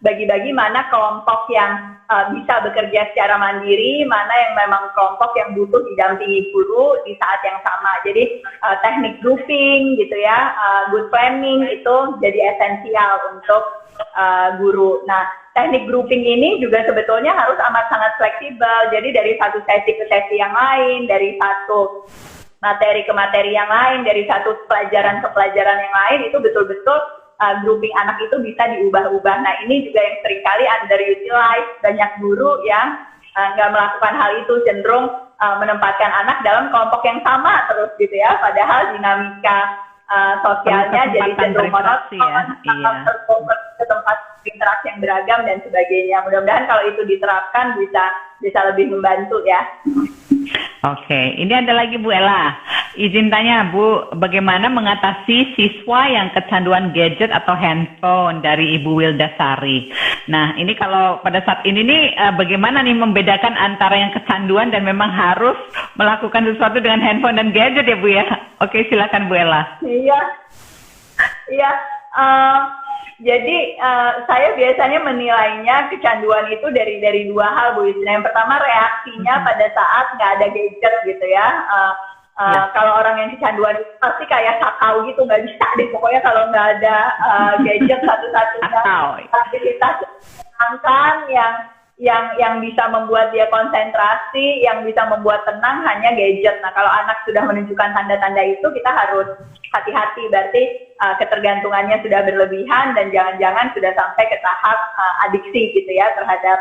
bagi-bagi mana kelompok yang bisa bekerja secara mandiri, mana yang memang kelompok yang butuh didampingi guru di saat yang sama. Jadi teknik grouping gitu ya, good planning itu jadi esensial untuk guru. Nah, teknik grouping ini juga sebetulnya harus amat sangat fleksibel. Jadi dari satu sesi ke sesi yang lain, dari satu materi ke materi yang lain, dari satu pelajaran ke pelajaran yang lain, itu betul-betul grouping anak itu bisa diubah-ubah. Nah, ini juga yang seringkali underutilized. Banyak guru yang nggak melakukan hal itu, cenderung menempatkan anak dalam kelompok yang sama terus gitu ya, padahal dinamika sosialnya jadi cenderung monoton, ke tempat interaksi yang beragam dan sebagainya. Mudah-mudahan kalau itu diterapkan bisa lebih membantu ya. Oke, ini ada lagi Bu Ella. Izin tanya Bu, bagaimana mengatasi siswa yang kecanduan gadget atau handphone dari Ibu Wildasari? Nah, ini kalau pada saat ini nih, bagaimana nih membedakan antara yang kecanduan dan memang harus melakukan sesuatu dengan handphone dan gadget ya Bu ya? Oke, silakan Bu Ella. Iya. Jadi saya biasanya menilainya kecanduan itu dari dua hal, Bu Yusna. Yang pertama, reaksinya pada saat nggak ada gadget gitu ya. Kalau orang yang kecanduan itu pasti kayak sakau gitu, nggak bisa deh pokoknya kalau nggak ada gadget satu-satunya aktivitas yang bisa membuat dia konsentrasi, yang bisa membuat tenang hanya gadget. Nah, kalau anak sudah menunjukkan tanda-tanda itu, kita harus hati-hati, berarti ketergantungannya sudah berlebihan dan jangan-jangan sudah sampai ke tahap adiksi gitu ya terhadap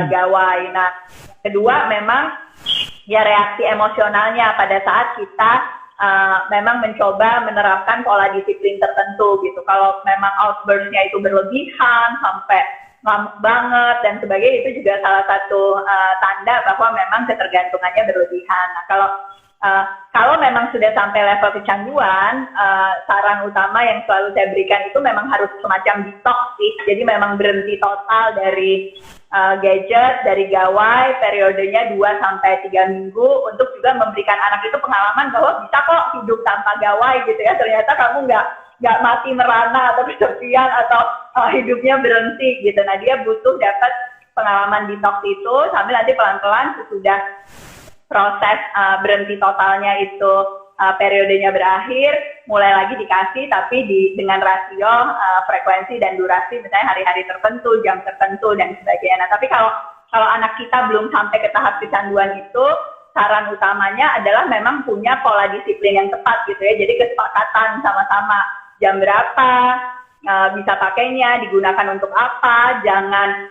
gawai. Nah, kedua memang ya reaksi emosionalnya pada saat kita memang mencoba menerapkan pola disiplin tertentu gitu. Kalau memang outburst-nya itu berlebihan sampai ngamuk banget dan sebagainya, itu juga salah satu tanda bahwa memang ketergantungannya berlebihan. Nah, kalau memang sudah sampai level kecanduan, saran utama yang selalu saya berikan itu memang harus semacam detox sih. Jadi memang berhenti total dari gadget, dari gawai, periodenya 2-3 minggu, untuk juga memberikan anak itu pengalaman bahwa bisa kok hidup tanpa gawai gitu ya. Ternyata kamu nggak mati merana atau kesepian atau hidupnya berhenti gitu. Nah, dia butuh dapat pengalaman detox itu sambil nanti pelan-pelan sesudah proses berhenti totalnya itu periodenya berakhir, mulai lagi dikasih tapi dengan rasio frekuensi dan durasi, misalnya hari-hari tertentu, jam tertentu dan sebagainya. Nah, tapi kalau anak kita belum sampai ke tahap kecanduan itu, saran utamanya adalah memang punya pola disiplin yang tepat gitu ya. Jadi kesepakatan sama-sama jam berapa bisa pakainya, digunakan untuk apa, jangan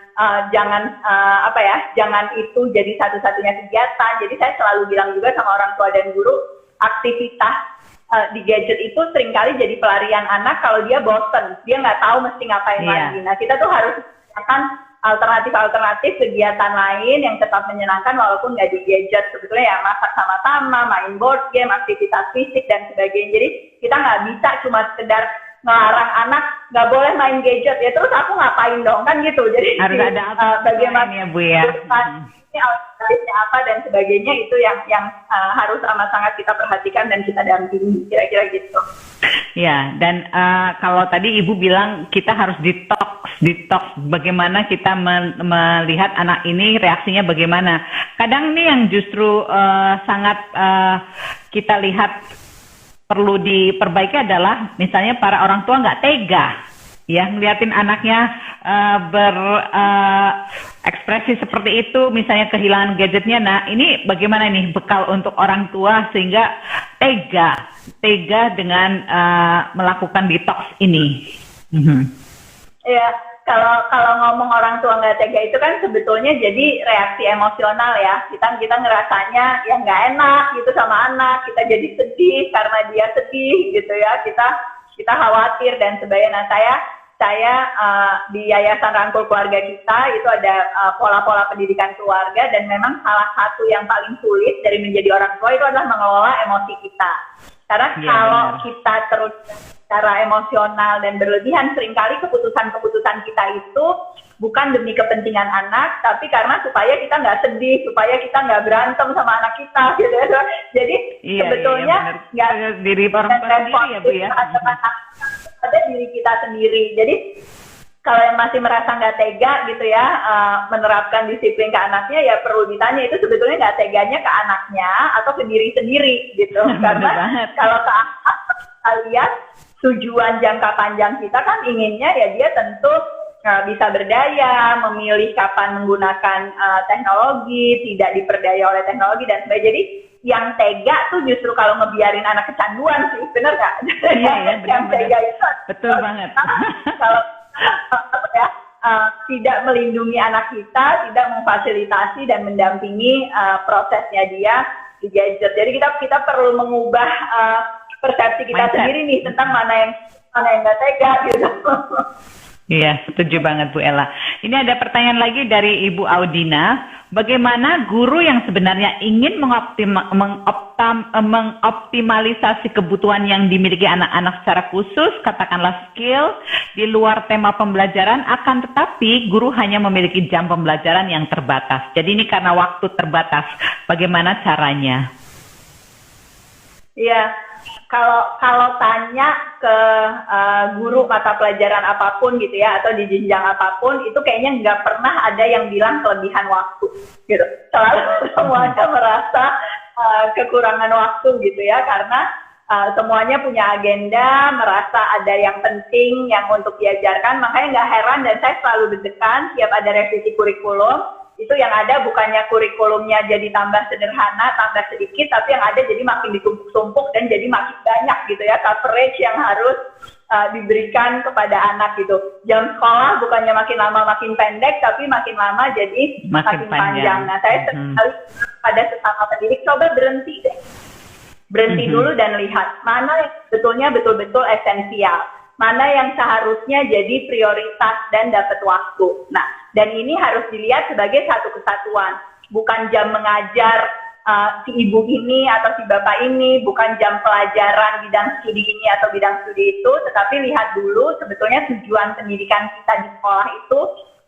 itu jadi satu-satunya kegiatan. Jadi saya selalu bilang juga sama orang tua dan guru, aktivitas di gadget itu seringkali jadi pelarian anak kalau dia bosen, dia nggak tahu mesti ngapain lagi. Nah, kita tuh harus akan alternatif kegiatan lain yang tetap menyenangkan walaupun nggak di gadget. Sebetulnya ya masak sama-sama, main board game, aktivitas fisik dan sebagainya. Jadi kita nggak bisa cuma sekedar ngelarang anak nggak boleh main gadget ya, terus aku ngapain dong, kan gitu. Jadi Harus ada bagaimana ya Bu ya. ini alternatifnya apa dan sebagainya, itu yang harus amat sangat kita perhatikan dan kita dampingi, kira-kira gitu. Ya, dan kalau tadi Ibu bilang kita harus detox, bagaimana kita melihat anak ini reaksinya bagaimana. Kadang nih yang justru sangat kita lihat perlu diperbaiki adalah misalnya para orang tua nggak tega ya ngeliatin anaknya berekspresi seperti itu, misalnya kehilangan gadgetnya. Nah, ini bagaimana nih bekal untuk orang tua sehingga tega dengan melakukan detox ini? Ya, kalau ngomong orang tua nggak tega itu kan sebetulnya jadi reaksi emosional ya. Kita ngerasanya ya nggak enak gitu sama anak, kita jadi sedih karena dia sedih gitu ya. Kita khawatir dan sebagainya. Nah, saya di Yayasan Rangkul Keluarga kita itu ada pola-pola pendidikan keluarga, dan memang salah satu yang paling sulit dari menjadi orang tua itu adalah mengelola emosi kita. Karena kalau kita terus secara emosional dan berlebihan, seringkali keputusan-keputusan kita itu bukan demi kepentingan anak, tapi karena supaya kita nggak sedih, supaya kita nggak berantem sama anak kita gitu ya. Jadi sebetulnya nggak diri orang tua sendiri ya Bu ya. Ada diri kita sendiri. Jadi kalau yang masih merasa nggak tega gitu ya menerapkan disiplin ke anaknya, ya perlu ditanya itu sebetulnya nggak teganya ke anaknya atau ke diri sendiri gitu. Karena kalau ke anak kalian tujuan jangka panjang kita kan inginnya ya dia tentu bisa berdaya, memilih kapan menggunakan teknologi, tidak diperdaya oleh teknologi dan sebagainya. Jadi yang tega tuh justru kalau ngebiarin anak kecanduan sih, bener nggak? Iya, yang tega itu betul banget. Kalau tidak melindungi anak kita, tidak memfasilitasi dan mendampingi prosesnya dia di gadget. Jadi kita perlu mengubah persepsi kita sendiri nih tentang mana yang nggak tega gitu. Iya, setuju banget Bu Ella. Ini ada pertanyaan lagi dari Ibu Audina. Bagaimana guru yang sebenarnya ingin mengoptimalisasi kebutuhan yang dimiliki anak-anak secara khusus, katakanlah skill, di luar tema pembelajaran, akan tetapi guru hanya memiliki jam pembelajaran yang terbatas. Jadi ini karena waktu terbatas. Bagaimana caranya? Iya, kalau tanya ke guru mata pelajaran apapun gitu ya, atau di jenjang apapun, itu kayaknya nggak pernah ada yang bilang kelebihan waktu gitu. Selalu semuanya merasa kekurangan waktu gitu ya, karena semuanya punya agenda, merasa ada yang penting yang untuk diajarkan. Makanya nggak heran dan saya selalu deg-degan tiap ada revisi kurikulum. Itu yang ada bukannya kurikulumnya jadi tambah sederhana, tambah sedikit, tapi yang ada jadi makin ditumpuk-tumpuk dan jadi makin banyak gitu ya, coverage yang harus diberikan kepada anak gitu. Jam sekolah bukannya makin lama makin pendek, tapi makin lama jadi makin panjang. Nah, saya sekali pada sesama pendidik, coba berhenti deh. Berhenti dulu dan lihat mana yang sebetulnya betul-betul esensial, mana yang seharusnya jadi prioritas dan dapat waktu. Nah, dan ini harus dilihat sebagai satu kesatuan, bukan jam mengajar si ibu ini atau si bapak ini, bukan jam pelajaran bidang studi ini atau bidang studi itu, tetapi lihat dulu sebetulnya tujuan pendidikan kita di sekolah itu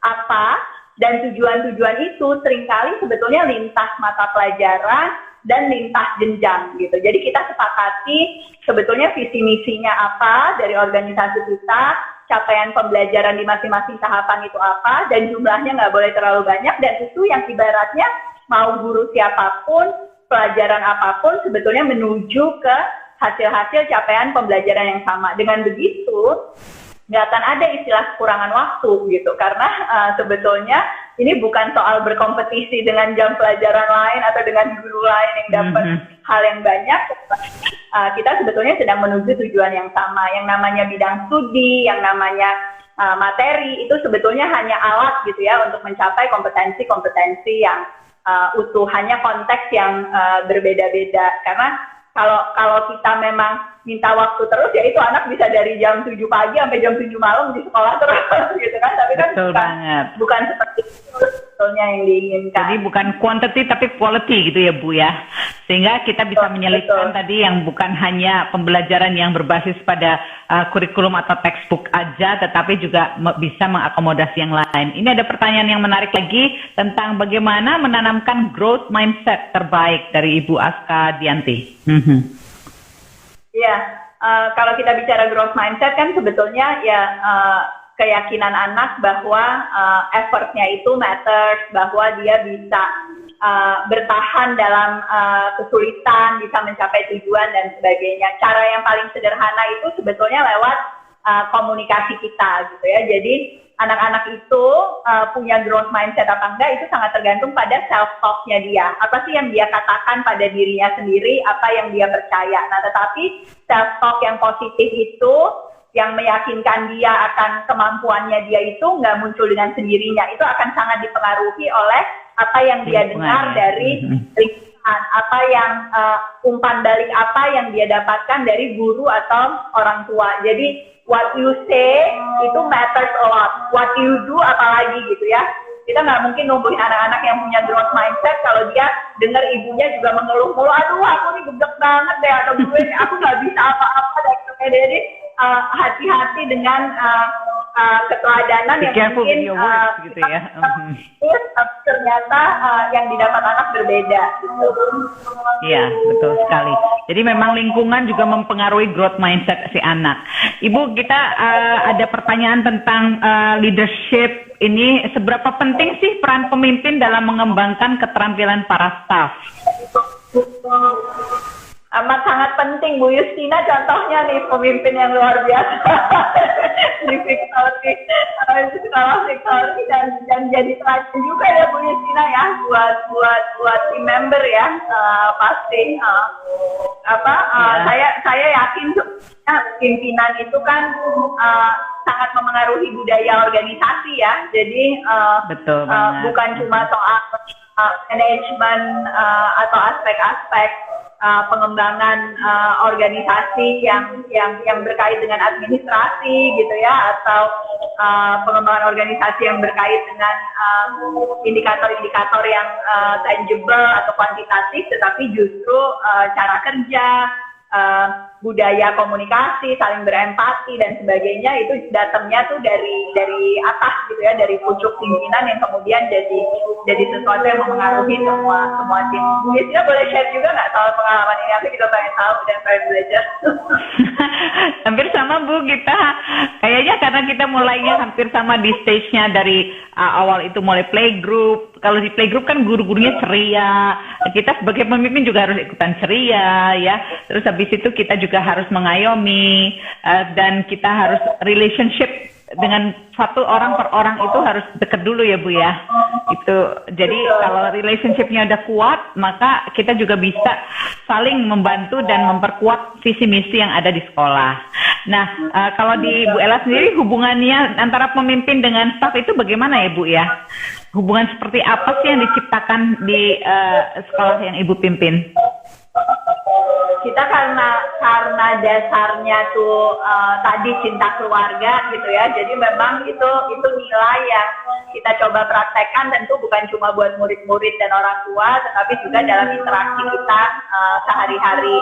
apa, dan tujuan-tujuan itu seringkali sebetulnya lintas mata pelajaran dan lintas jenjang gitu. Jadi kita sepakati sebetulnya visi misinya apa dari organisasi kita, capaian pembelajaran di masing-masing tahapan itu apa, dan jumlahnya nggak boleh terlalu banyak, dan itu yang ibaratnya mau guru siapapun, pelajaran apapun sebetulnya menuju ke hasil-hasil capaian pembelajaran yang sama. Dengan begitu nggak akan ada istilah kekurangan waktu gitu, karena sebetulnya ini bukan soal berkompetisi dengan jam pelajaran lain atau dengan guru lain yang dapat hal yang banyak. Kita sebetulnya sedang menuju tujuan yang sama, yang namanya bidang studi, yang namanya materi, itu sebetulnya hanya alat gitu ya untuk mencapai kompetensi-kompetensi yang utuh, hanya konteks yang berbeda-beda. Karena kalau kita memang minta waktu terus, ya itu anak bisa dari jam 7 pagi sampai jam 7 malam di sekolah terus gitu kan. Tapi kan Betul banget. bukan seperti itu sebetulnya yang diinginkan. Jadi bukan quantity tapi quality gitu ya Bu ya. Sehingga kita bisa menyelipkan betul. tadi yang bukan hanya pembelajaran yang berbasis pada kurikulum atau textbook aja, tetapi juga bisa mengakomodasi yang lain. Ini ada pertanyaan yang menarik lagi tentang bagaimana menanamkan growth mindset terbaik dari Ibu Aska Dianti. Iya, kalau kita bicara growth mindset kan sebetulnya ya keyakinan anak bahwa effortnya itu matters, bahwa dia bisa bertahan dalam kesulitan, bisa mencapai tujuan dan sebagainya. Cara yang paling sederhana itu sebetulnya lewat komunikasi kita gitu ya. Jadi anak-anak itu punya growth mindset apa enggak itu sangat tergantung pada self-talk-nya dia. Apa sih yang dia katakan pada dirinya sendiri, apa yang dia percaya. Nah, tetapi self-talk yang positif itu, yang meyakinkan dia akan kemampuannya dia itu nggak muncul dengan sendirinya. Itu akan sangat dipengaruhi oleh apa yang dia dengar dari lingkungan, apa yang umpan balik apa yang dia dapatkan dari guru atau orang tua. Jadi what you say itu matters a lot. What you do apalagi gitu ya. Kita nggak mungkin numbuhin anak-anak yang punya growth mindset kalau dia dengar ibunya juga mengeluh mulu, aduh aku nih gebek banget deh, atau gue aku nggak bisa apa-apa dan sebagainya. Jadi hati-hati dengan keteladanan yang mungkin gitu ya. Ternyata yang didapat anak berbeda. Gitu. Iya, betul sekali. Jadi memang lingkungan juga mempengaruhi growth mindset si anak. Ibu, kita ada pertanyaan tentang leadership. Ini seberapa penting sih peran pemimpin dalam mengembangkan keterampilan para staf? Amat sangat penting. Bu Justina contohnya nih pemimpin yang luar biasa di Victory, sekolah Victory dan jadi teladan juga ya Bu Justina ya buat team member ya pasti saya yakin pimpinan itu kan sangat memengaruhi budaya organisasi ya. Jadi betul banget. Bukan cuma soal manajemen atau aspek-aspek pengembangan organisasi yang berkait dengan administrasi gitu ya, atau pengembangan organisasi yang berkait dengan indikator-indikator yang tangible atau kuantitatif, tetapi justru cara kerja, budaya komunikasi, saling berempati dan sebagainya itu datangnya tuh dari atas gitu ya, dari pucuk pimpinan yang kemudian jadi sesuatu yang memengaruhi semua tim. Biasanya boleh share juga nggak soal pengalaman ini? Aku juga pengen tahu dan pengen belajar. Hampir sama Bu, kita kayaknya karena kita mulainya hampir sama di stage-nya dari awal itu mulai playgroup. Kalau di playgroup kan guru-gurunya ceria, kita sebagai pemimpin juga harus ikutan ceria ya. Terus habis itu kita juga harus mengayomi dan kita harus relationship dengan satu orang per orang itu harus dekat dulu ya Bu ya. Itu jadi kalau relationship-nya udah kuat, maka kita juga bisa saling membantu dan memperkuat visi misi yang ada di sekolah. Nah, kalau di Bu Ella sendiri hubungannya antara pemimpin dengan staf itu bagaimana ya Bu ya? Hubungan seperti apa sih yang diciptakan di sekolah yang Ibu pimpin? Kita karena dasarnya tuh tadi cinta keluarga gitu ya, jadi memang itu nilai yang kita coba praktekkan, tentu bukan cuma buat murid-murid dan orang tua, tetapi juga dalam interaksi kita sehari-hari.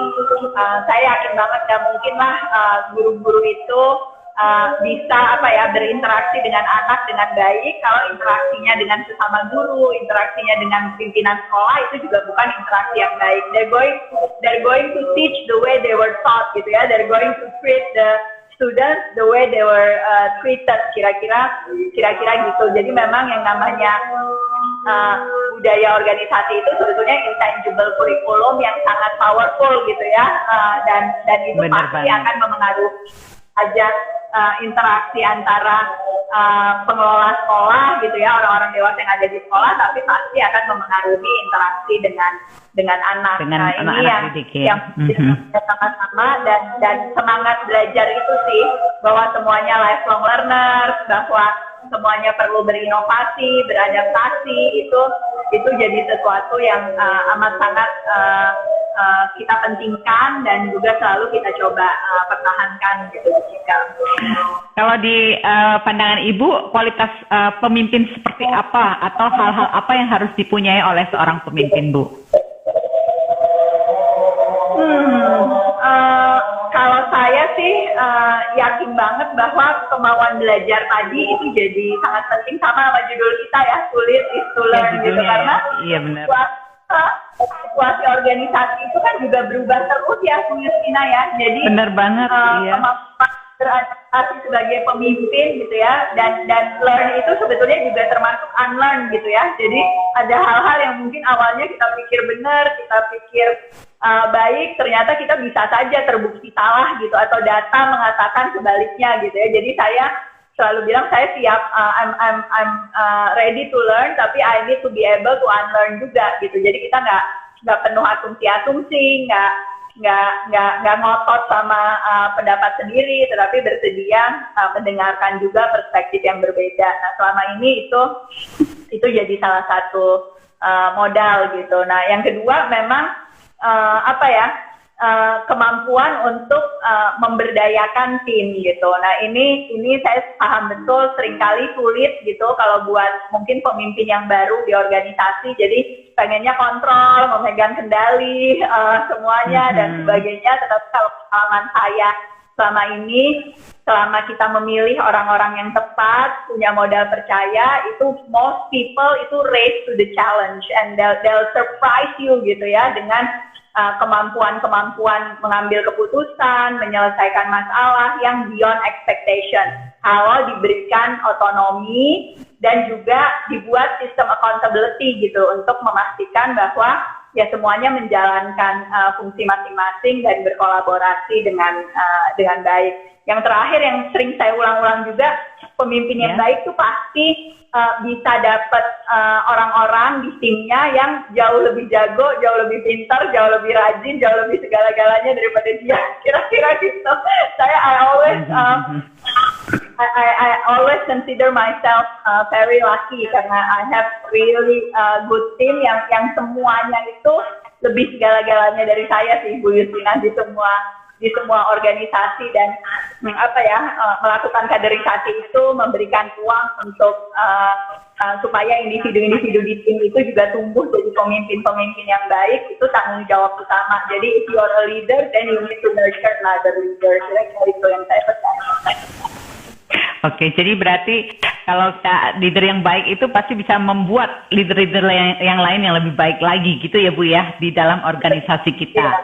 Saya yakin banget gak mungkin lah guru-guru itu bisa berinteraksi dengan anak dengan baik kalau interaksinya dengan sesama guru, interaksinya dengan pimpinan sekolah itu juga bukan interaksi yang baik. They're going to teach the way they were taught gitu ya. They're going to treat the students the way they were treated, kira-kira gitu. Jadi memang yang namanya budaya organisasi itu sebetulnya intangible curriculum yang sangat powerful gitu ya, dan itu benar pasti akan memengaruhi aja interaksi antara pengelola sekolah gitu ya, orang-orang dewasa yang ada di sekolah, tapi pasti akan memengaruhi interaksi dengan anak. Dengan anak-anak didik ya. Yang sama-sama dan semangat belajar itu sih, bahwa semuanya lifelong learners, bahwa semuanya perlu berinovasi, beradaptasi, itu jadi sesuatu yang amat sangat kita pentingkan dan juga selalu kita coba pertahankan gitu Jessica. Kalau di pandangan Ibu, kualitas pemimpin seperti apa atau hal-hal apa yang harus dipunyai oleh seorang pemimpin, Bu? Kalau saya sih yakin banget bahwa kemauan belajar tadi itu jadi sangat penting, sama judul kita ya, sulit is to learn gitu, karena iya benar. situasi organisasi itu kan juga berubah terus ya, Bu Justina ya. Jadi benar banget, iya. Kemampuan beradaptasi sebagai pemimpin gitu ya, dan learn itu sebetulnya juga termasuk unlearn gitu ya. Jadi ada hal-hal yang mungkin awalnya kita pikir benar, kita pikir baik, ternyata kita bisa saja terbukti salah gitu, atau data mengatakan sebaliknya gitu ya. Jadi saya selalu bilang saya siap, I'm ready to learn, tapi I need to be able to unlearn juga gitu. Jadi kita nggak penuh asumsi-asumsi, nggak ngotot sama pendapat sendiri, tetapi bersedia mendengarkan juga perspektif yang berbeda. Nah, selama ini itu jadi salah satu modal gitu. Nah, yang kedua memang kemampuan untuk memberdayakan tim gitu. Nah, ini saya paham betul seringkali sulit gitu kalau buat mungkin pemimpin yang baru di organisasi. Jadi pengennya kontrol, memegang kendali semuanya dan sebagainya. Tetapi kalau pengalaman saya selama ini, selama kita memilih orang-orang yang tepat, punya modal percaya, itu most people itu raise to the challenge and they'll surprise you gitu ya, dengan kemampuan mengambil keputusan, menyelesaikan masalah yang beyond expectation. Kalau diberikan otonomi dan juga dibuat sistem accountability gitu untuk memastikan bahwa ya semuanya menjalankan fungsi masing-masing dan berkolaborasi dengan baik. Yang terakhir yang sering saya ulang-ulang juga, pemimpin yang baik tuh pasti bisa dapat orang-orang di timnya yang jauh lebih jago, jauh lebih pintar, jauh lebih rajin, jauh lebih segala-galanya daripada dia. Kira-kira gitu. I always consider myself very lucky karena I have really good team yang semuanya itu lebih segala-galanya dari saya sih, Bu Justina, di semua organisasi, dan melakukan kaderisasi itu memberikan ruang untuk supaya individu-individu di tim itu juga tumbuh jadi pemimpin-pemimpin yang baik. Itu tanggung jawab utama. Jadi if you are a leader, then you need to nurture another leader. Itu yang saya percaya. Oke, jadi berarti kalau leader yang baik itu pasti bisa membuat leader-leader yang lain yang lebih baik lagi gitu ya, Bu ya, di dalam organisasi kita. Ya.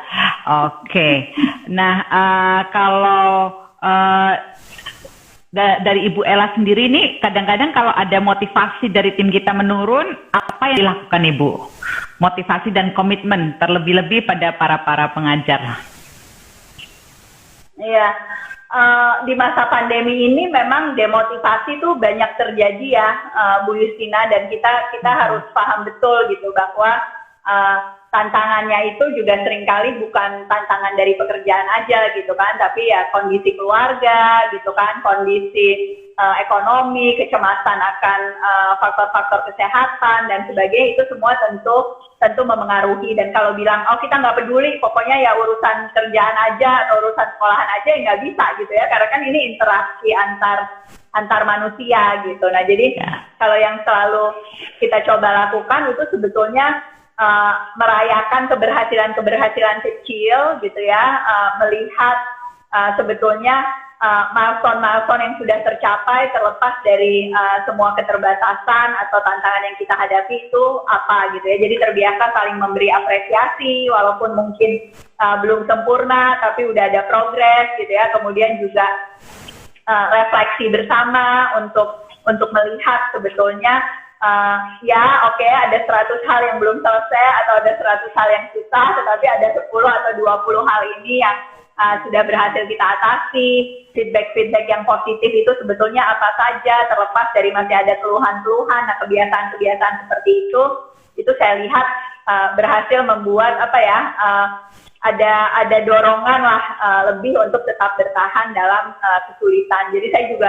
Oke, nah kalau dari Ibu Ella sendiri nih, kadang-kadang kalau ada motivasi dari tim kita menurun, apa yang dilakukan Ibu? Motivasi dan komitmen, terlebih-lebih pada para pengajar. Iya. Di masa pandemi ini memang demotivasi tuh banyak terjadi ya, Bu Justina, dan kita harus paham betul gitu bahwa tantangannya itu juga seringkali bukan tantangan dari pekerjaan aja gitu kan, tapi ya kondisi keluarga gitu kan, kondisi ekonomi, kecemasan akan faktor-faktor kesehatan dan sebagainya, itu semua tentu memengaruhi. Dan kalau bilang kita nggak peduli, pokoknya ya urusan kerjaan aja atau urusan sekolahan aja, ya nggak bisa gitu ya, karena kan ini interaksi antar manusia gitu. Nah, jadi kalau yang selalu kita coba lakukan itu sebetulnya merayakan keberhasilan kecil gitu ya, melihat sebetulnya milestone yang sudah tercapai terlepas dari semua keterbatasan atau tantangan yang kita hadapi itu apa gitu ya. Jadi terbiasa saling memberi apresiasi walaupun mungkin belum sempurna, tapi udah ada progres gitu ya. Kemudian juga refleksi bersama untuk melihat sebetulnya ada 100 hal yang belum selesai atau ada 100 hal yang susah, tetapi ada 10 atau 20 hal ini yang sudah berhasil kita atasi. Feedback yang positif itu sebetulnya apa saja, terlepas dari masih ada keluhan-keluhan. Nah, kebiasaan-kebiasaan seperti itu saya lihat berhasil membuat ada dorongan lah lebih untuk tetap bertahan dalam kesulitan. Jadi saya juga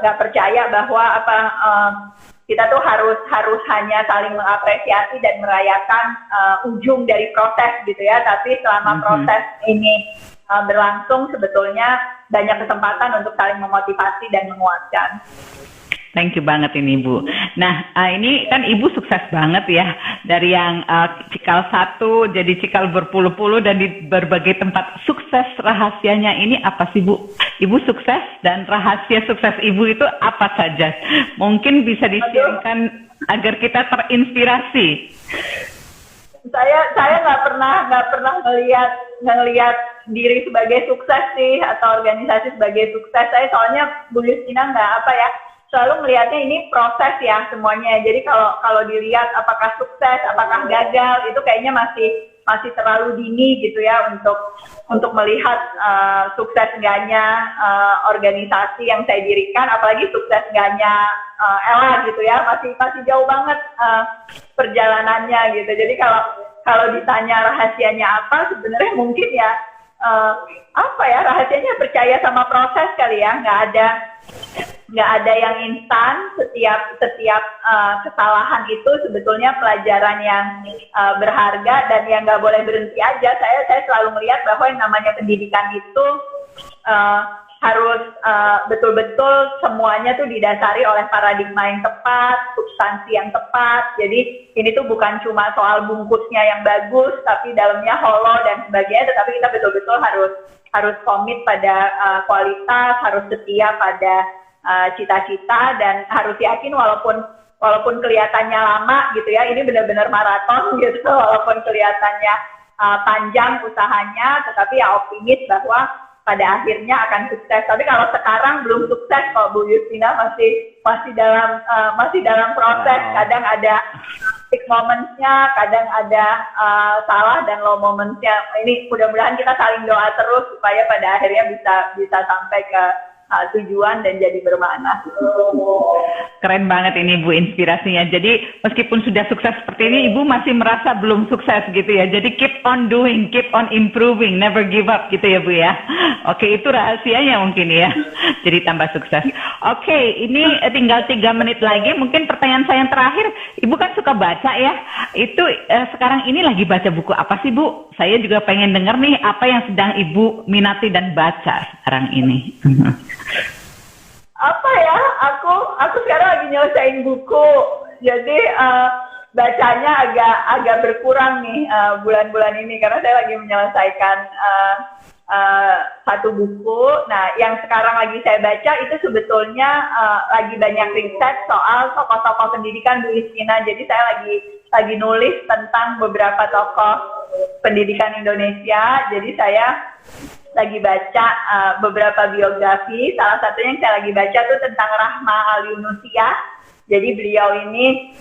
nggak percaya bahwa kita tuh harus hanya saling mengapresiasi dan merayakan ujung dari proses gitu ya. Tapi selama proses ini berlangsung, sebetulnya banyak kesempatan untuk saling memotivasi dan menguatkan. Thank you banget ini Ibu. Nah, ini kan Ibu sukses banget ya. Dari yang cikal 1 jadi cikal berpuluh-puluh dan di berbagai tempat. Sukses rahasianya ini apa sih Bu? Ibu sukses dan rahasia sukses Ibu itu apa saja? Mungkin bisa di-sharingkan agar kita terinspirasi. Saya nggak pernah ngelihat diri sebagai sukses sih, atau organisasi sebagai sukses. Saya soalnya Bu Justina selalu melihatnya ini proses ya semuanya. Jadi kalau dilihat apakah sukses, apakah gagal, itu kayaknya masih terlalu dini gitu ya untuk melihat sukses enggaknya organisasi yang saya dirikan, apalagi sukses enggaknya Ella gitu ya. Masih jauh banget perjalanannya gitu. Jadi kalau ditanya rahasianya apa, sebenarnya mungkin ya rahasianya percaya sama proses kali ya. Nggak ada yang instan. Setiap kesalahan itu sebetulnya pelajaran yang berharga dan yang nggak boleh berhenti aja. Saya selalu melihat bahwa yang namanya pendidikan itu harus betul-betul semuanya tuh didasari oleh paradigma yang tepat, substansi yang tepat. Jadi ini tuh bukan cuma soal bungkusnya yang bagus, tapi dalamnya hollow dan sebagainya. Tetapi kita betul-betul harus komit pada kualitas, harus setia pada cita-cita, dan harus yakin walaupun kelihatannya lama gitu ya, ini benar-benar maraton gitu, walaupun kelihatannya panjang usahanya, tetapi ya optimis bahwa pada akhirnya akan sukses. Tapi kalau sekarang belum sukses, kalau Bu Justina masih dalam proses. Kadang ada peak moments-nya, kadang ada salah dan low moments-nya. Ini mudah-mudahan kita saling doa terus supaya pada akhirnya bisa sampai ke tujuan dan jadi bermakna. Keren banget ini Bu inspirasinya. Jadi meskipun sudah sukses seperti ini, Ibu masih merasa belum sukses gitu ya. Jadi keep on doing, keep on improving, never give up gitu ya Bu ya. Oke, itu rahasianya mungkin ya. Jadi tambah sukses. Oke, ini tinggal 3 menit lagi. Mungkin pertanyaan saya yang terakhir, Ibu kan suka baca ya. Itu sekarang ini lagi baca buku apa sih Bu? Saya juga pengen dengar nih apa yang sedang Ibu minati dan baca sekarang ini. Apa ya, aku sekarang lagi nyelesain buku, jadi bacanya agak berkurang nih bulan-bulan ini, karena saya lagi menyelesaikan satu buku. Nah, yang sekarang lagi saya baca itu sebetulnya lagi banyak riset soal tokoh-tokoh pendidikan Bu Justina. Jadi saya lagi nulis tentang beberapa tokoh pendidikan Indonesia. Jadi saya lagi baca beberapa biografi. Salah satunya yang saya lagi baca tuh tentang Rahma Al-Yunusia. Jadi beliau ini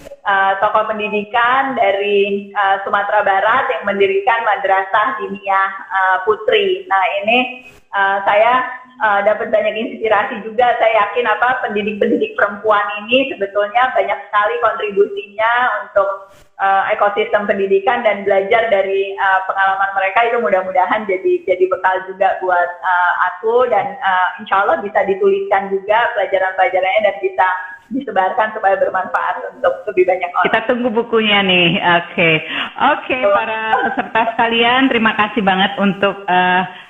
tokoh pendidikan dari Sumatera Barat yang mendirikan Madrasah Diniyah Putri. Nah, ini saya dapat banyak inspirasi juga. Saya yakin pendidik-pendidik perempuan ini sebetulnya banyak sekali kontribusinya untuk ekosistem pendidikan, dan belajar dari pengalaman mereka itu mudah-mudahan jadi bekal juga buat aku, dan insya Allah bisa dituliskan juga pelajaran-pelajarannya dan bisa disebarkan supaya bermanfaat untuk lebih banyak orang. Kita tunggu bukunya nih. Oke, para peserta sekalian, terima kasih banget untuk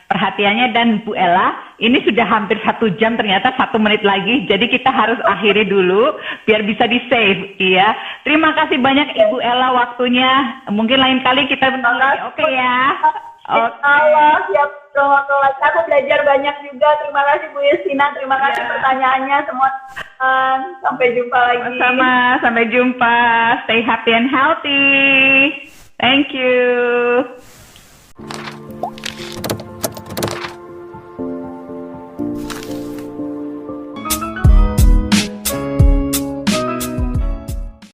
perhatiannya. Dan Bu Ella, ini sudah hampir 1 jam, ternyata 1 menit lagi, jadi kita harus akhiri dulu biar bisa di save. Iya, terima kasih banyak Ibu Ella waktunya. Mungkin lain kali kita lagi. Oke ya. Allah, siap. Aku belajar banyak juga. Terima kasih Bu Justina, terima kasih pertanyaannya semua. Sampai jumpa lagi. Sampai jumpa. Stay happy and healthy. Thank you.